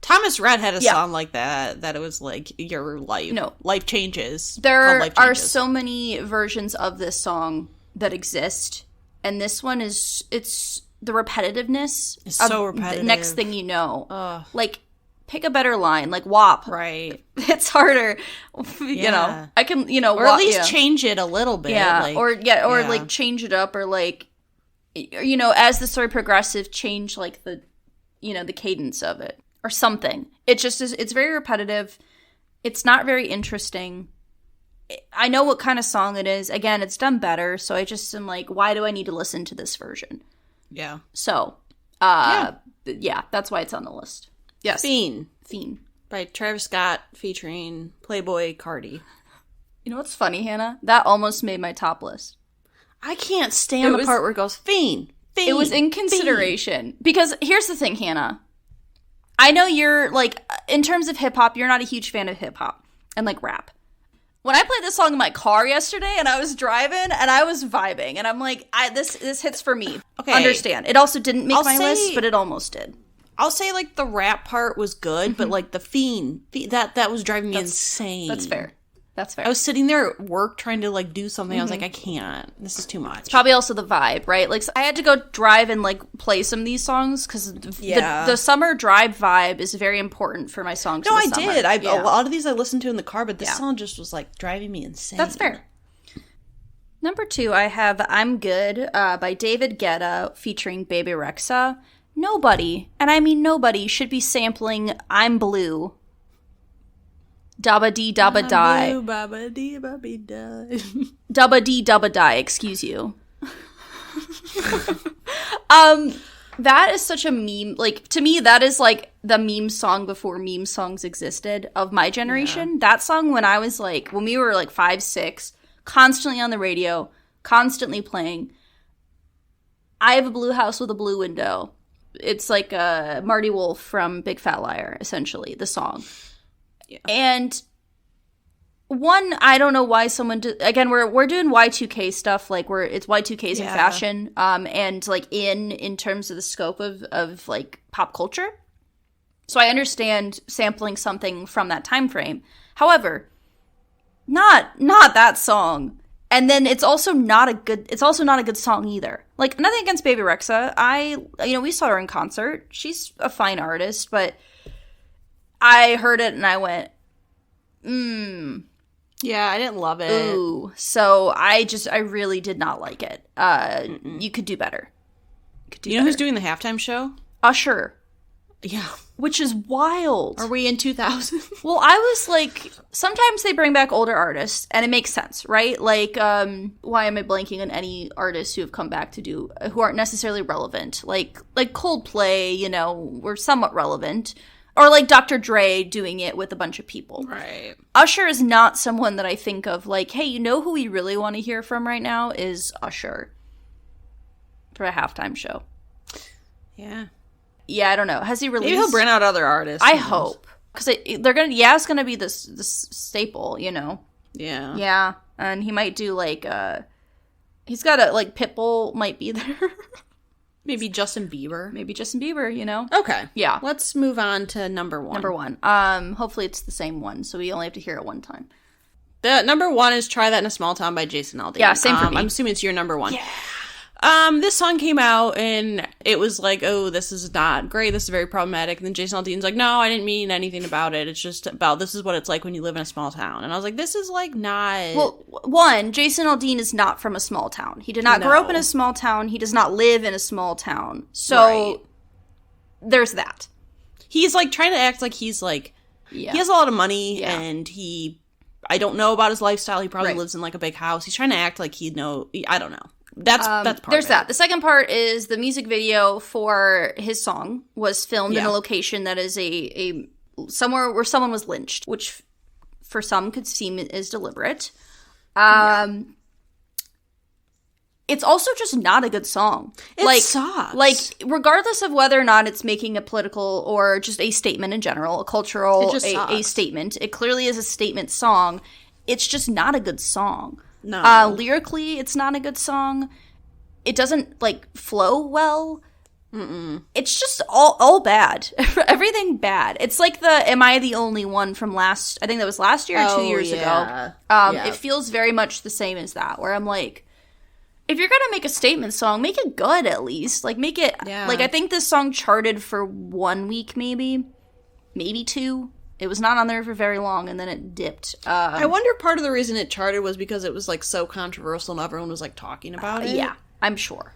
Thomas Rhett had a song like that it was like, your life. No. Life changes. There are so many versions of this song that exist. And this one it's the repetitiveness. It's so repetitive. Next Thing You Know. Like, pick a better line. Like, WAP. Right. It's harder. You know. I can, you know. Or at least change it a little bit. Yeah. Like, or like, change it up. Or, like, you know, as the story progresses, change, like, the, you know, the cadence of it. Or something. It just is, it's very repetitive. It's not very interesting. I know what kind of song it is. Again, it's done better, so I just am like, why do I need to listen to this version? Yeah. So, that's why it's on the list. Yes. Fiend. By Travis Scott featuring Playboy Cardi. You know what's funny, Hannah? That almost made my top list. I can't stand the part where it goes, Fiend. It was in consideration. Fiend. Because here's the thing, Hannah. I know you're, like, in terms of hip-hop, you're not a huge fan of hip-hop and, like, rap. When I played this song in my car yesterday and I was driving and I was vibing and I'm like, this hits for me. Okay. Understand. It also didn't make my list, but it almost did. I'll say, like, the rap part was good, but, like, the Fiend, that was driving me insane. That's fair. That's fair. I was sitting there at work trying to, like, do something. I was like, I can't. This is too much. It's probably also the vibe, right? Like, I had to go drive and, like, play some of these songs because the summer drive vibe is very important for my songs. No, I did. A lot of these I listened to in the car, but this song just was, like, driving me insane. That's fair. Number 2, I have I'm Good by David Guetta featuring Baby Rexha. Nobody, and I mean nobody, should be sampling I'm Blue. Dabba dee dabba die. Babba dee babby die. Dabba dee dabba die, excuse you. That is such a meme. Like, to me, that is like the meme song before meme songs existed of my generation. Yeah. That song when I was like, when we were like 5, 6, constantly on the radio, constantly playing. I have a blue house with a blue window. It's like Marty Wolf from Big Fat Liar, essentially, the song. Yeah. And one, I don't know why someone again, we're doing Y2K stuff, like it's Y2Ks in fashion, and like in terms of the scope of like pop culture. So I understand sampling something from that time frame. However, not that song. And then it's also not a good song either. Like, nothing against Baby Rexha. We saw her in concert. She's a fine artist, but I heard it and I went, Yeah, I didn't love it. Ooh. So I really did not like it. You could do better. You know who's doing the halftime show? Usher. Yeah. Which is wild. Are we in 2000? Well, I was like, sometimes they bring back older artists, and it makes sense, right? Like, why am I blanking on any artists who have come back who aren't necessarily relevant? Like Coldplay, were somewhat relevant. Or like Dr. Dre doing it with a bunch of people. Right. Usher is not someone that I think of like, hey, who we really want to hear from right now is Usher. For a halftime show. Yeah. Yeah, I don't know. Has he released? Maybe he'll bring out other artists. I hope. Because it's gonna be this staple, Yeah. Yeah. And he might do like, he's got like Pitbull might be there. Maybe Justin Bieber. Okay. Yeah. Let's move on to number 1. Hopefully it's the same one, so we only have to hear it one time. The number 1 is Try That in a Small Town by Jason Aldean. Yeah, same for me. I'm assuming it's your number 1. Yeah. This song came out, and it was like, oh, this is not great, this is very problematic, and then Jason Aldean's like, no, I didn't mean anything about it, it's just about, this is what it's like when you live in a small town, and I was like, this is, like, not... Well, one, Jason Aldean is not from a small town. He did not grow up in a small town, he does not live in a small town, so there's that. He's, like, trying to act like he's, like, he has a lot of money, and I don't know about his lifestyle, he probably lives in, like, a big house, he's trying to act like I don't know. That's part there's of it. that. The second part is the music video for his song was filmed in a location that is a somewhere where someone was lynched, which for some could seem is deliberate. It's also just not a good song. It sucks. Like, regardless of whether or not it's making a political or just a statement in general, a cultural, a statement, it clearly is a statement song. It's just not a good song. No. Lyrically, it's not a good song. It doesn't, like, flow well. It's just all bad. Everything bad. It's like the Am I the Only One from I think that was last year or 2 years ago. It feels very much the same as that, where I'm like, if you're gonna make a statement song, make it good at least. Like, make it, like, I think this song charted for 1 week, maybe 2. It was not on there for very long, and then it dipped. I wonder part of the reason it charted was because it was, like, so controversial and everyone was, like, talking about it. Yeah, I'm sure.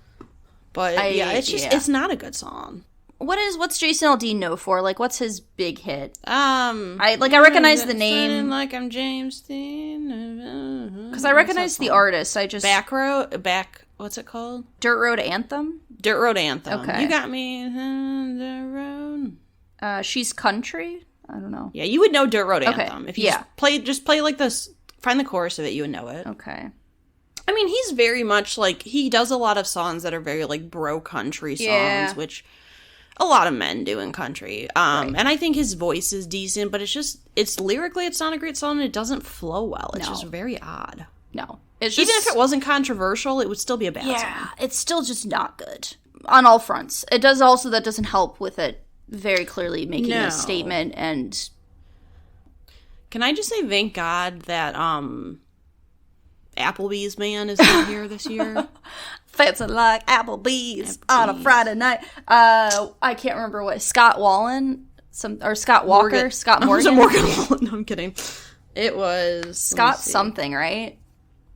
But, it's just, it's not a good song. What's Jason Aldean known for? Like, what's his big hit? I recognize the name. Like I'm James Dean. Because I recognize the artist. What's it called? Dirt Road Anthem? Dirt Road Anthem. Okay. You got me on the road. She's country? I don't know. Yeah, you would know Dirt Road Anthem. Okay. If you just play like this, find the chorus of it, you would know it. Okay. I mean, he's very much like, he does a lot of songs that are very like bro country songs, which a lot of men do in country. And I think his voice is decent, but it's lyrically, it's not a great song, and it doesn't flow well. It's just very odd. No. Even if it wasn't controversial, it would still be a bad song. Yeah, it's still just not good. On all fronts. That doesn't help with it very clearly making a statement, and Can I just say thank God that Applebee's man is not here this year? Fancy like Applebee's on a Friday night. I can't remember what Scott Wallen, Scott Walker, Morgan. Scott Morgan. Was it Morgan Wallen? No, I'm kidding. It was Scott something, right?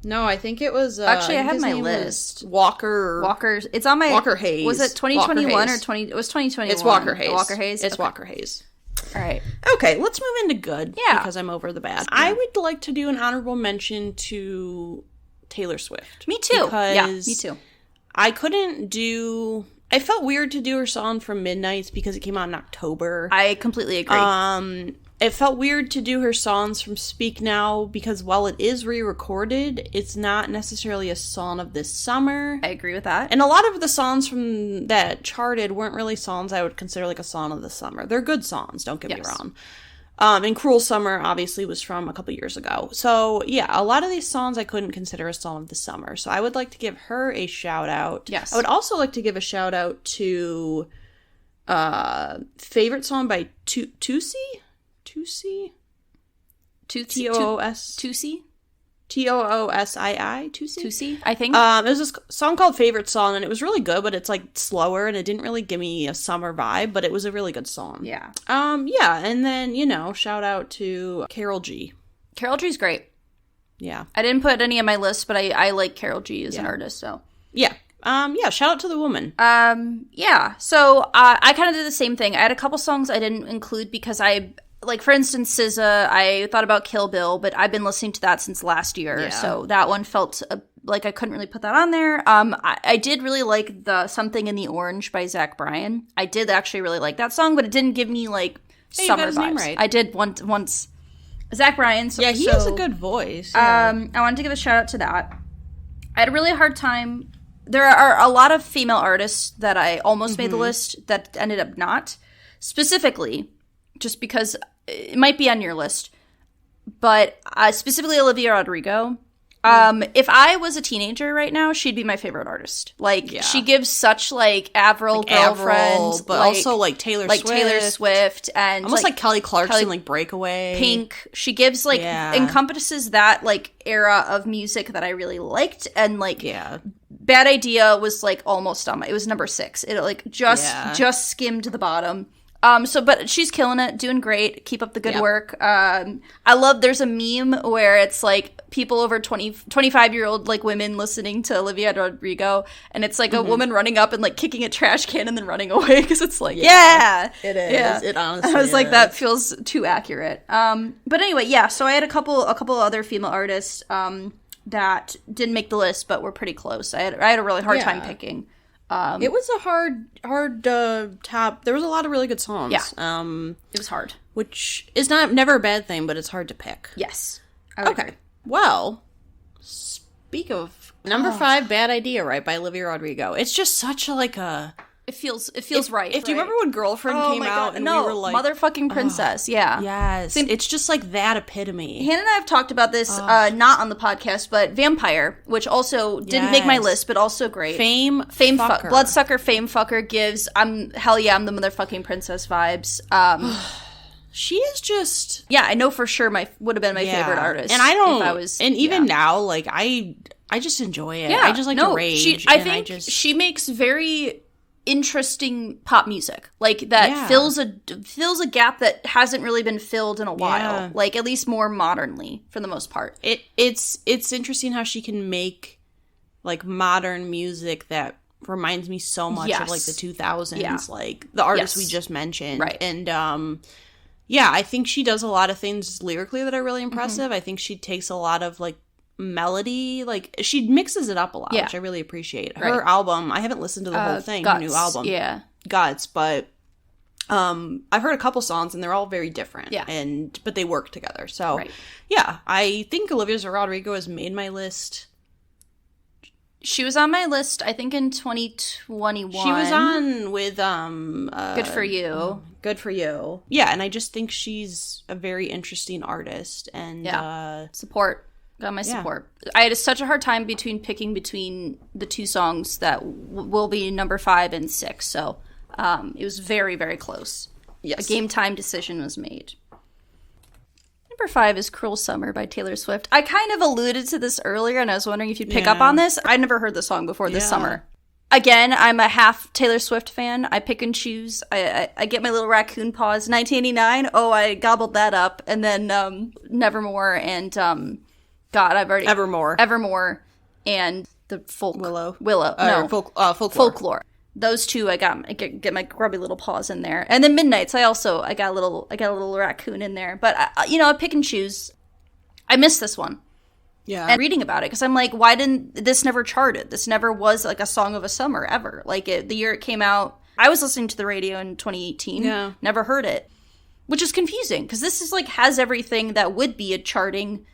No, I think it was. Actually, I have my list. Walker's. It's on my Walker Hayes. Was it 2021 or 20? It was 2021. It's Walker Hayes. Walker Hayes. It's okay. Walker Hayes. All right. Okay, let's move into good. Yeah. Because I'm over the bad. I would like to do an honorable mention to Taylor Swift. Me too. Yeah, me too. I couldn't do. I felt weird to do her song from Midnights because it came out in October. I completely agree. It felt weird to do her songs from Speak Now because while it is re-recorded, it's not necessarily a song of this summer. I agree with that. And a lot of the songs from that charted weren't really songs I would consider like a song of the summer. They're good songs, don't get me wrong. And Cruel Summer obviously was from a couple years ago. So yeah, a lot of these songs I couldn't consider a song of the summer. So I would like to give her a shout out. Yes. I would also like to give a shout out to favorite song by Toosii? Toosii? T-O-O-S? Toosii? T-O-O-S-I-I? Toosii, I think. It was this song called Favorite Song, and it was really good, but it's, like, slower, and it didn't really give me a summer vibe, but it was a really good song. Yeah. Yeah, and then, shout out to Karol G. Karol G's great. Yeah. I didn't put any on my list, but I like Karol G as an artist, so. Yeah. Shout out to the woman. Yeah. So, I kind of did the same thing. I had a couple songs I didn't include because like, for instance, SZA, I thought about Kill Bill, but I've been listening to that since last year, Yeah. so that one felt like I couldn't really put that on there. I did really like the Something in the Orange by Zach Bryan. I did actually really like that song, but it didn't give me, like, Hey, summer you got his vibes. name right. I did once. Zach Bryan. Yeah, he has a good voice. Yeah. I wanted to give a shout out to that. I had a really hard time. There are a lot of female artists that I almost made the list that ended up not. Specifically, just because it might be on your list, but specifically Olivia Rodrigo. If I was a teenager right now, she'd be my favorite artist. Like, she gives such, like, Avril girlfriend, but also, like, Taylor Swift, and almost like Kelly Clarkson, like, Breakaway. Pink. She gives, like, encompasses that, like, era of music that I really liked, and, like, Bad Idea was, like, almost on it was number 6. It, like, just skimmed the bottom. But she's killing it, doing great. Keep up the good work. I love, there's a meme where it's like people over 25-year-old like women listening to Olivia Rodrigo, and it's like a woman running up and like kicking a trash can and then running away because it's like, it is. Yeah. It honestly I was like, that feels too accurate. But anyway, so I had a couple other female artists that didn't make the list, but were pretty close. I had a really hard time picking. It was a hard top. There was a lot of really good songs. Yeah. It was hard. Which is never a bad thing, but it's hard to pick. Yes. Okay. Well, speak of number 5, Bad Idea, right, by Olivia Rodrigo. It's just such a, like a... It feels right. If you remember when Girlfriend came out and we were like... Motherfucking Princess, yeah. Yes. It's just like that epitome. Hannah and I have talked about this, not on the podcast, but Vampire, which also didn't make my list, but also great. Fame fucker. Bloodsucker Fame Fucker gives, I'm the motherfucking princess vibes. She is just... Yeah, I know for sure would have been my favorite artist. And I don't... If I was, and even now, like, I just enjoy it. Yeah, I just like to rage. I think she makes very... interesting pop music like that fills a gap that hasn't really been filled in a while, like at least more modernly for the most part. It's interesting how she can make like modern music that reminds me so much of like the 2000s, like the artists we just mentioned, right? And I think she does a lot of things lyrically that are really impressive. I think she takes a lot of like melody, like she mixes it up a lot, which I really appreciate. Her album, I haven't listened to the whole thing, Guts, her new album, Guts, but I've heard a couple songs and they're all very different, but they work together. So I think Olivia Rodrigo has made my list. She was on my list, I think, in 2021. She was on with Good For You. Good For You. Yeah, and I just think she's a very interesting artist, and support. Got my support. I had such a hard time picking between the two songs that will be number 5 and 6. So it was very, very close. Yes. A game time decision was made. Number 5 is Cruel Summer by Taylor Swift. I kind of alluded to this earlier, and I was wondering if you'd pick up on this. I'd never heard the song before this summer. Again, I'm a half Taylor Swift fan. I pick and choose. I get my little raccoon paws. 1989, I gobbled that up. And then Nevermore and, God, I've already... Evermore and the Willow. Folklore. Those two, I get my grubby little paws in there. And then Midnights, I got a little raccoon in there. But, I pick and choose. I missed this one. Yeah. And reading about it, because I'm like, why didn't this never charted? This never was like a song of a summer ever. Like the year it came out, I was listening to the radio in 2018. Yeah. Never heard it, which is confusing because this is like has everything that would be a charting,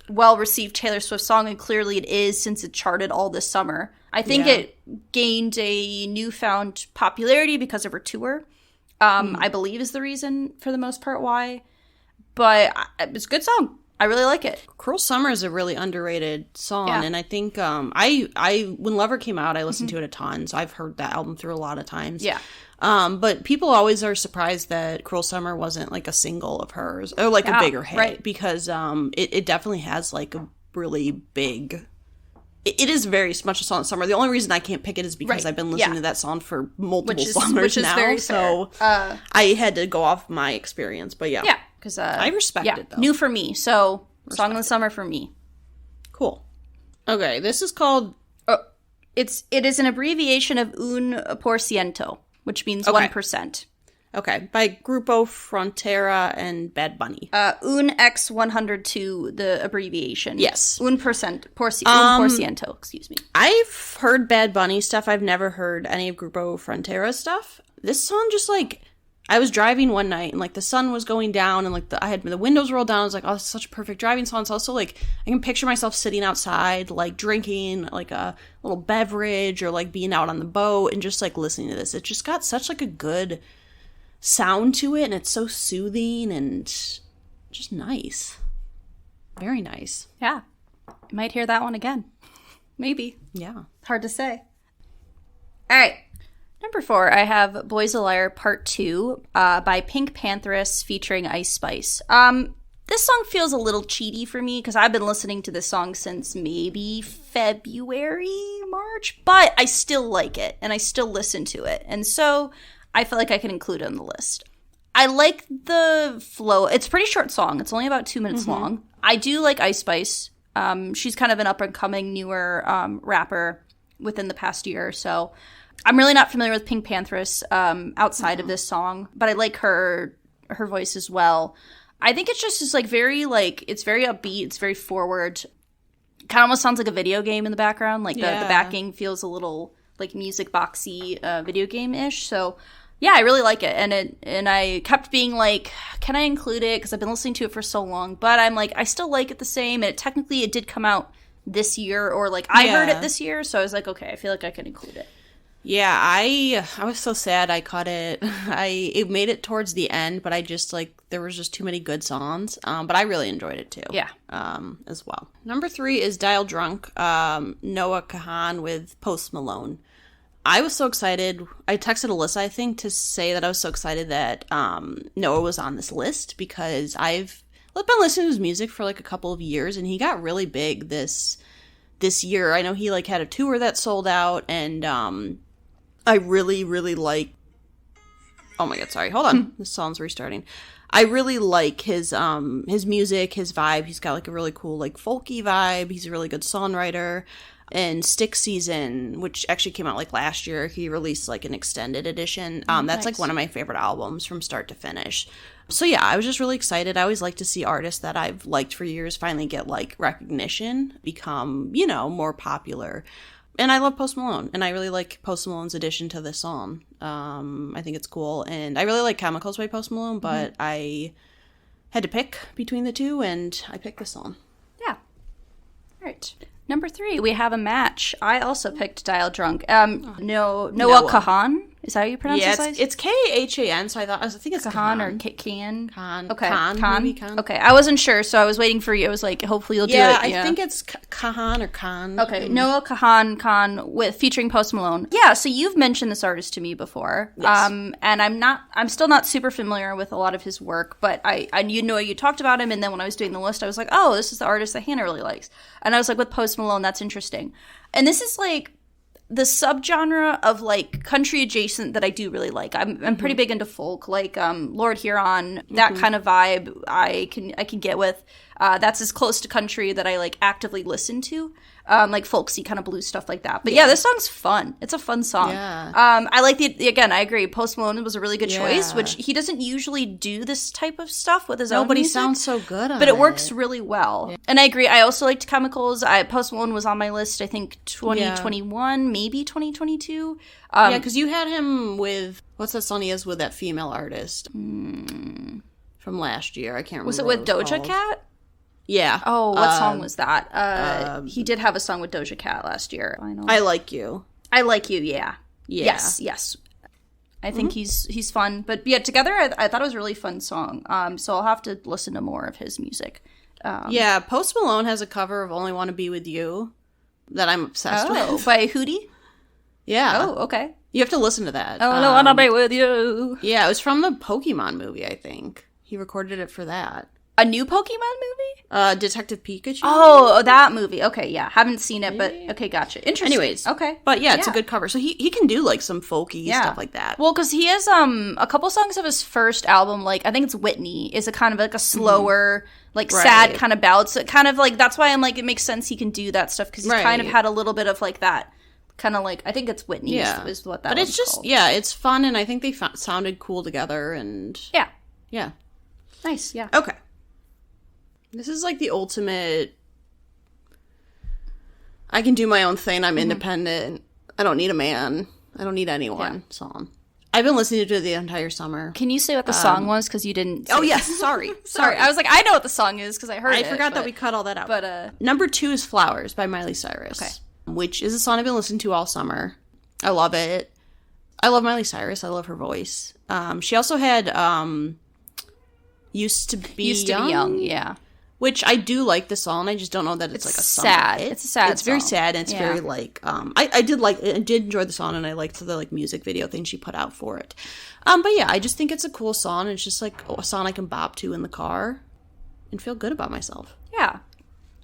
well-received Taylor Swift song, and clearly it is since it charted all this summer. I think it gained a newfound popularity because of her tour. I believe is the reason for the most part why. But it's a good song. I really like it. Cruel Summer is a really underrated song, and I think I when Lover came out, I listened to it a ton, so I've heard that album through a lot of times. Yeah. But people always are surprised that Cruel Summer wasn't like a single of hers or like a bigger hit because it definitely has like a really big. It is very much a song of summer. The only reason I can't pick it is because I've been listening to that song for multiple summers now. Very so I had to go off my experience, but yeah. Because I respect it, though. New for me. So, Song of the Summer for me. Cool. Okay, this is called... It is an abbreviation of Un por ciento, which means 1%. Okay, by Grupo Frontera and Bad Bunny. Un X 102, the abbreviation. Yes. 1%, por ciento, excuse me. I've heard Bad Bunny stuff. I've never heard any of Grupo Frontera stuff. This song just, like... I was driving one night and like the sun was going down and like I had the windows rolled down. I was like, oh, this is such a perfect driving song. So also like I can picture myself sitting outside, like drinking like a little beverage or like being out on the boat and just like listening to this. It just got such like a good sound to it and it's so soothing and just nice. Very nice. Yeah. I might hear that one again. Maybe. Yeah. Hard to say. All right. Number 4, I have Boys a Liar Part 2 by Pink Pantheress featuring Ice Spice. This song feels a little cheaty for me because I've been listening to this song since maybe February, March, but I still like it and I still listen to it. And so I feel like I can include it on the list. I like the flow. It's a pretty short song. It's only about 2 minutes long. I do like Ice Spice. She's kind of an up-and-coming newer rapper within the past year or so. I'm really not familiar with Pink Pantheress outside of this song, but I like her voice as well. I think it's just like very like it's very upbeat, it's very forward. Kind of almost sounds like a video game in the background. Like the backing feels a little like music boxy video game-ish. So yeah, I really like it. And I kept being like, can I include it? Because I've been listening to it for so long. But I'm like, I still like it the same. And technically it did come out this year or like I heard it this year. So I was like, okay, I feel like I can include it. Yeah, I was so sad I cut it. It made it towards the end, but I just like there was just too many good songs. But I really enjoyed it too. Yeah. As well. Number 3 is Dial Drunk, Noah Kahan with Post Malone. I was so excited. I texted Alyssa, I think, to say that I was so excited that Noah was on this list because I've been listening to his music for like a couple of years, and he got really big this year. I know he like had a tour that sold out, and I really, really like... Oh my god, sorry. Hold on. This song's restarting. I really like his music, his vibe. He's got like a really cool like folky vibe. He's a really good songwriter. And Stick Season, which actually came out like last year, he released like an extended edition. That's nice. Like one of my favorite albums from start to finish. So yeah, I was just really excited. I always like to see artists that I've liked for years finally get like recognition, become, more popular. And I love Post Malone, and I really like Post Malone's addition to this song. I think it's cool, and I really like Chemicals by Post Malone, but I had to pick between the two, and I picked this song. Yeah. All right. Number 3, we have a match. I also picked Dial Drunk. Noah Kahan. Is that how you pronounce Yeah, his it's Khan, so I think it's Khan or Khan. Khan. Okay. Khan. Okay, I wasn't sure, so I was waiting for you. I was like, hopefully you'll do it. Yeah, I think it's Khan or Khan. Okay, Noah Khan with featuring Post Malone. Yeah, so you've mentioned this artist to me before. Yes. And I'm still not super familiar with a lot of his work, but you talked about him, and then when I was doing the list, I was like, oh, this is the artist that Hannah really likes. And I was like, with Post Malone, that's interesting. And this is like the subgenre of like country adjacent that I do really like. I'm pretty big into folk, like Lord Huron, that kind of vibe I can get with. That's as close to country that I like actively listen to. Like folksy kind of blues stuff like that. But yeah, this song's fun. It's a fun song. Yeah. I like again, I agree. Post Malone was a really good choice, which he doesn't usually do this type of stuff with his own music. But he sounds so good on But it works really well. Yeah. And I agree. I also liked Chemicals. Post Malone was on my list, I think 2021, maybe 2022. Yeah, because you had him with, what's that song he has with that female artist from last year? I can't remember. Was it with Doja Cat? Yeah. Oh, what song was that? He did have a song with Doja Cat last year. I Like You. I Like You, yeah. Yes. I think he's fun. But yeah, together, I thought it was a really fun song. So I'll have to listen to more of his music. Yeah, Post Malone has a cover of Only Want to Be With You that I'm obsessed with. By Hootie? Yeah. Oh, okay. You have to listen to that. Only Want to Be With You. Yeah, it was from the Pokemon movie, I think. He recorded it for that. A new Pokemon movie? Detective Pikachu. Oh, that movie. Okay, yeah. Haven't seen it, but okay, gotcha. Interesting. Anyways. Okay. But yeah, it's a good cover. So he can do like some folky stuff like that. Well, because he has a couple songs of his first album, like I think it's Whitney, is a kind of like a slower, like sad kind of ballad. So it kind of like, that's why I'm like, it makes sense he can do that stuff, because he's kind of had a little bit of like that. Kind of like, I think it's Whitney is what that But it's just, called. it's fun, and I think they sounded cool together, and... Yeah. Nice, yeah. Okay. This is like the ultimate, I can do my own thing, I'm independent, I don't need a man, I don't need anyone song. I've been listening to it the entire summer. Can you say what the song was? Because you didn't say yes, sorry. I was like, I know what the song is because I heard it. I forgot that we cut all that out. But number 2 is Flowers by Miley Cyrus, which is a song I've been listening to all summer. I love it. I love Miley Cyrus. I love her voice. She also had Used to Be Young, yeah. Which I do like the song. I just don't know that it's like a sad. Song. It's a sad. It's very sad, and it's very like I did enjoy the song, and I liked the like music video thing she put out for it. But yeah, I just think it's a cool song. It's just like a song I can bop to in the car and feel good about myself. Yeah.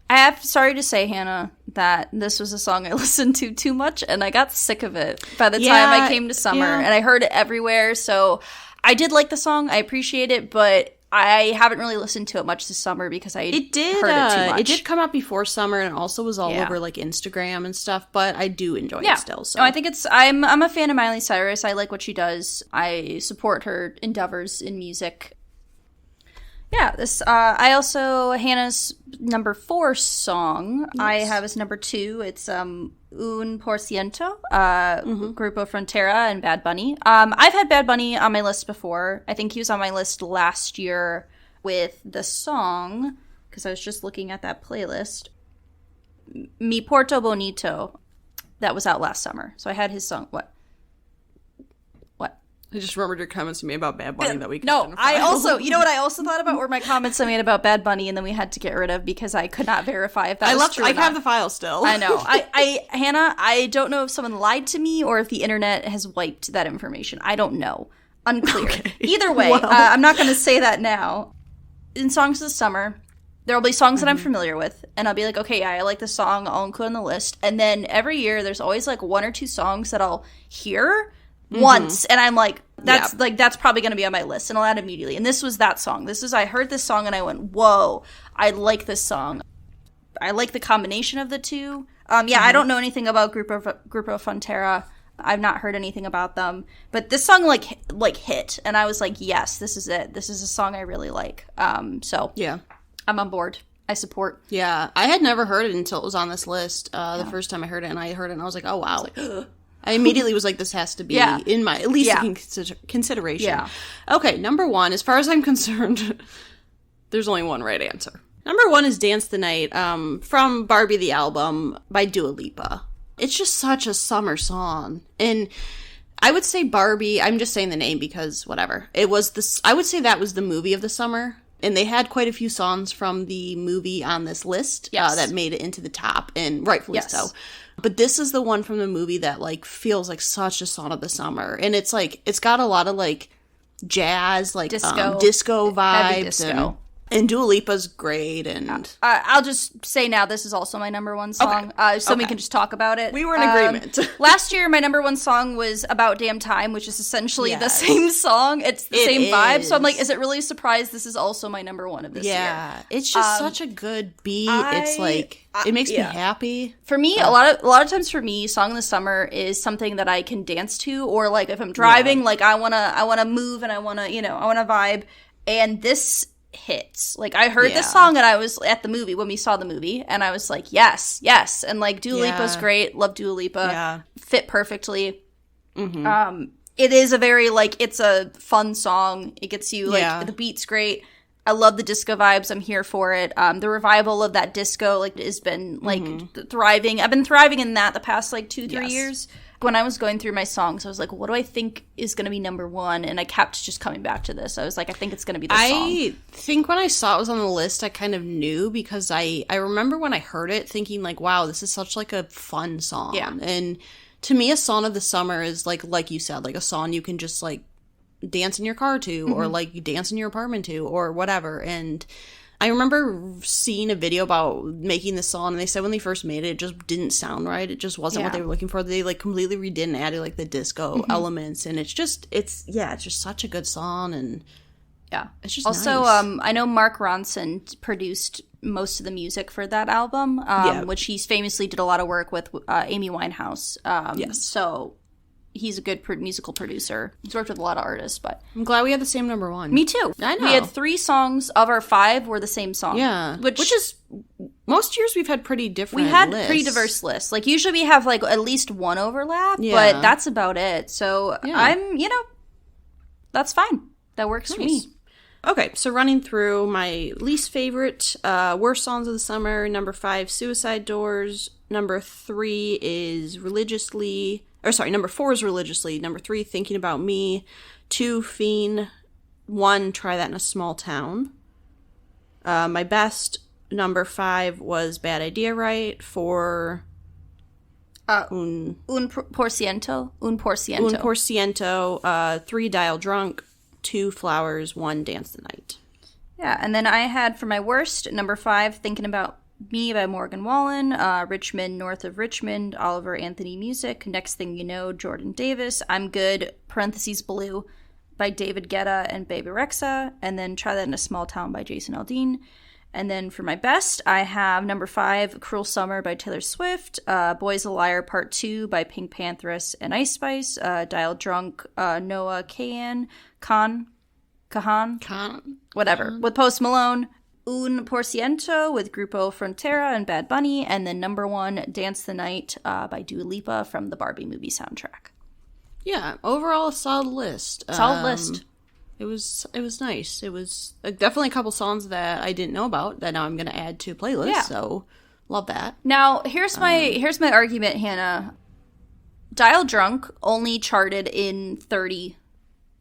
I have sorry to say, Hannah, that this was a song I listened to too much, and I got sick of it by the time I came to summer, and I heard it everywhere. So I did like the song. I appreciate it, but I haven't really listened to it much this summer because heard it too much. It did come out before summer, and also was all over like Instagram and stuff. But I do enjoy it still. So no, I think I'm a fan of Miley Cyrus. I like what she does. I support her endeavors in music. Yeah, this I also Hannah's number 4 song I have as number 2. It's Un Por Ciento, Grupo Frontera and Bad Bunny. I've had Bad Bunny on my list before. I think he was on my list last year with the song, because I was just looking at that playlist, Mi Porto Bonito, that was out last summer. So I had his song. What? I just remembered your comments to me about Bad Bunny that we No, I also, you know what I also thought about were my comments I made about Bad Bunny, and then we had to get rid of because I could not verify if that was true or not. I have the file still. I know. Hannah, I don't know if someone lied to me or if the internet has wiped that information. I don't know. Unclear. Okay. Either way, I'm not going to say that now. In Songs of the Summer, there will be songs that I'm familiar with, and I'll be like, okay, I like this song, I'll include on the list. And then every year, there's always like 1 or 2 songs that I'll hear once, and I'm like, that's probably going to be on my list, and I'll add immediately. And this was that song. I heard this song and I went, whoa, I like this song. I like the combination of the two. I don't know anything about Grupo Frontera. I've not heard anything about them, but this song like hit, and I was like, yes, this is it. This is a song I really like. So yeah, I'm on board. I support. Yeah, I had never heard it until it was on this list. The first time I heard it, and I was like, oh wow. I immediately was like, this has to be in my, at least consideration. Yeah. Okay, number 1, as far as I'm concerned, there's only one right answer. Number 1 is Dance the Night, from Barbie the Album by Dua Lipa. It's just such a summer song. And I would say Barbie. I'm just saying the name because whatever. It was this. I would say that was the movie of the summer. And they had quite a few songs from the movie on this list that made it into the top, and rightfully so. But this is the one from the movie that, like, feels like such a song of the summer. And it's, like, it's got a lot of, like, jazz, like, disco vibes. Heavy disco. And Dua Lipa's great, and... I'll just say now, this is also my number one song, so we can just talk about it. We were in agreement. Last year, my number one song was About Damn Time, which is essentially the same song. It's the same vibe, so I'm like, is it really a surprise this is also my number one of this year? Yeah, it's just such a good beat. It's like, it makes me happy. For me, a lot of times for me, Song in the Summer is something that I can dance to, or like if I'm driving, like I wanna move and I wanna vibe, and this hits. Like, I heard this song and I was at the movie when we saw the movie, and I was like, yes, and like Dua Lipa's great. Love Dua Lipa. Fit perfectly. It is a very, like, it's a fun song. It gets you, like, the beat's great. I love the disco vibes. I'm here for it. The revival of that disco, like, has been, like, thriving. I've been thriving in that the past, like, 2-3 years. When I was going through my songs, I was like, what do I think is going to be number one? And I kept just coming back to this. I was like, I think it's going to be this song. I think when I saw it was on the list, I kind of knew, because I remember when I heard it thinking, like, wow, this is such, like, a fun song. Yeah. And to me, a song of the summer is, like you said, like a song you can just, like, dance in your car to, or, like, you dance in your apartment to, or whatever. And I remember seeing a video about making this song, and they said when they first made it, it just didn't sound right. It just wasn't what they were looking for. They, like, completely redid and added, like, the disco elements, and it's just such a good song, and it's just also nice. I know Mark Ronson produced most of the music for that album, which he famously did a lot of work with Amy Winehouse. So he's a good musical producer. He's worked with a lot of artists, but... I'm glad we had the same number one. Me too. I know. We had 3 songs of our 5 were the same song. Yeah. Which is... Most years we've had pretty different lists. Pretty diverse lists. Like, usually we have, like, at least one overlap, but that's about it. So, I'm, that's fine. That works for me. Okay, so running through my least favorite, worst songs of the summer. Number 5, Suicide Doors. Number 3 is Religiously... number 4 is Religiously. Number 3, Thinking About Me. 2, Fiend. 1, Try That in a Small Town. My best, number 5, was Bad Idea Right. 4, Un por ciento. Un por ciento. 3, Dial Drunk. 2, Flowers. 1, Dance the Night. Yeah, and then I had for my worst, number 5, Thinking About Me by Morgan Wallen, Richmond, North of Richmond, Oliver Anthony Music, Next Thing You Know, Jordan Davis, I'm Good, parentheses Blue, by David Guetta and Baby Rexha, and then Try That in a Small Town by Jason Aldean. And then for my best, I have number 5, Cruel Summer by Taylor Swift, Boys a Liar Part 2 by Pink Panthers and Ice Spice, Dial Drunk, Noah Kahan, whatever, with Post Malone, Un por ciento with Grupo Frontera and Bad Bunny, and then number 1, Dance the Night by Dua Lipa from the Barbie movie soundtrack. Yeah, overall a solid list. It was nice. It was definitely a couple songs that I didn't know about that now I'm going to add to a playlist. Yeah. So love that. Now here's my argument, Hannah. Dial Drunk only charted in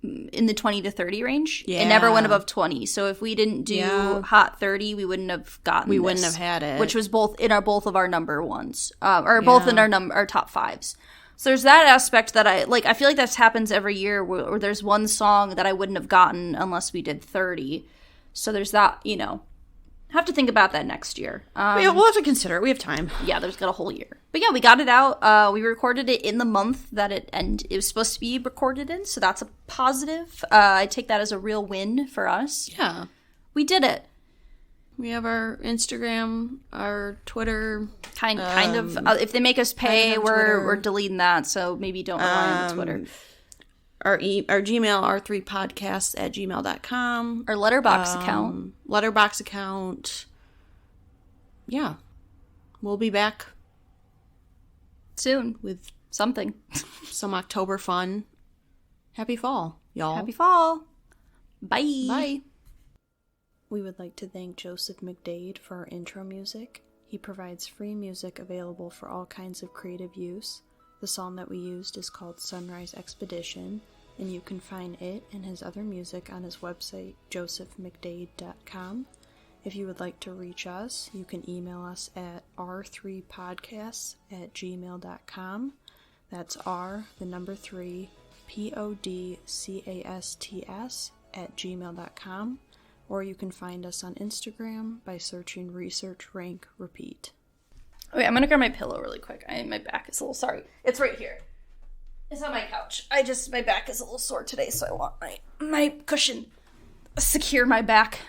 the 20 to 30 range. Yeah. It never went above 20. So if we didn't do Hot 30, we wouldn't have gotten We wouldn't have had it. Which was both in our number ones. Both in our top 5s. So there's that aspect that I feel like that happens every year where there's one song that I wouldn't have gotten unless we did 30. So there's that, have to think about that next year. We'll have to consider it. We have time. Yeah, there's got a whole year. But yeah, we got it out. We recorded it in the month that it was supposed to be recorded in, so that's a positive. I take that as a real win for us. Yeah. We did it. We have our Instagram, our Twitter. Kind of. If they make us pay, we're deleting that, so maybe don't rely on the Twitter. Our Gmail, r3podcasts@gmail.com. Our Letterboxd account. Letterboxd account. Yeah. We'll be back soon with something. Some October fun. Happy fall, y'all. Happy fall. Bye. Bye. We would like to thank Joseph McDade for our intro music. He provides free music available for all kinds of creative use. The song that we used is called Sunrise Expedition, and you can find it and his other music on his website, josephmcdade.com. If you would like to reach us, you can email us at r3podcasts@gmail.com. That's R, the number 3, podcasts @gmail.com. Or you can find us on Instagram by searching Research Rank Repeat. Okay, I'm gonna grab my pillow really quick. My back is a little sorry. It's right here. It's on my couch. My back is a little sore today, so I want my cushion secure my back.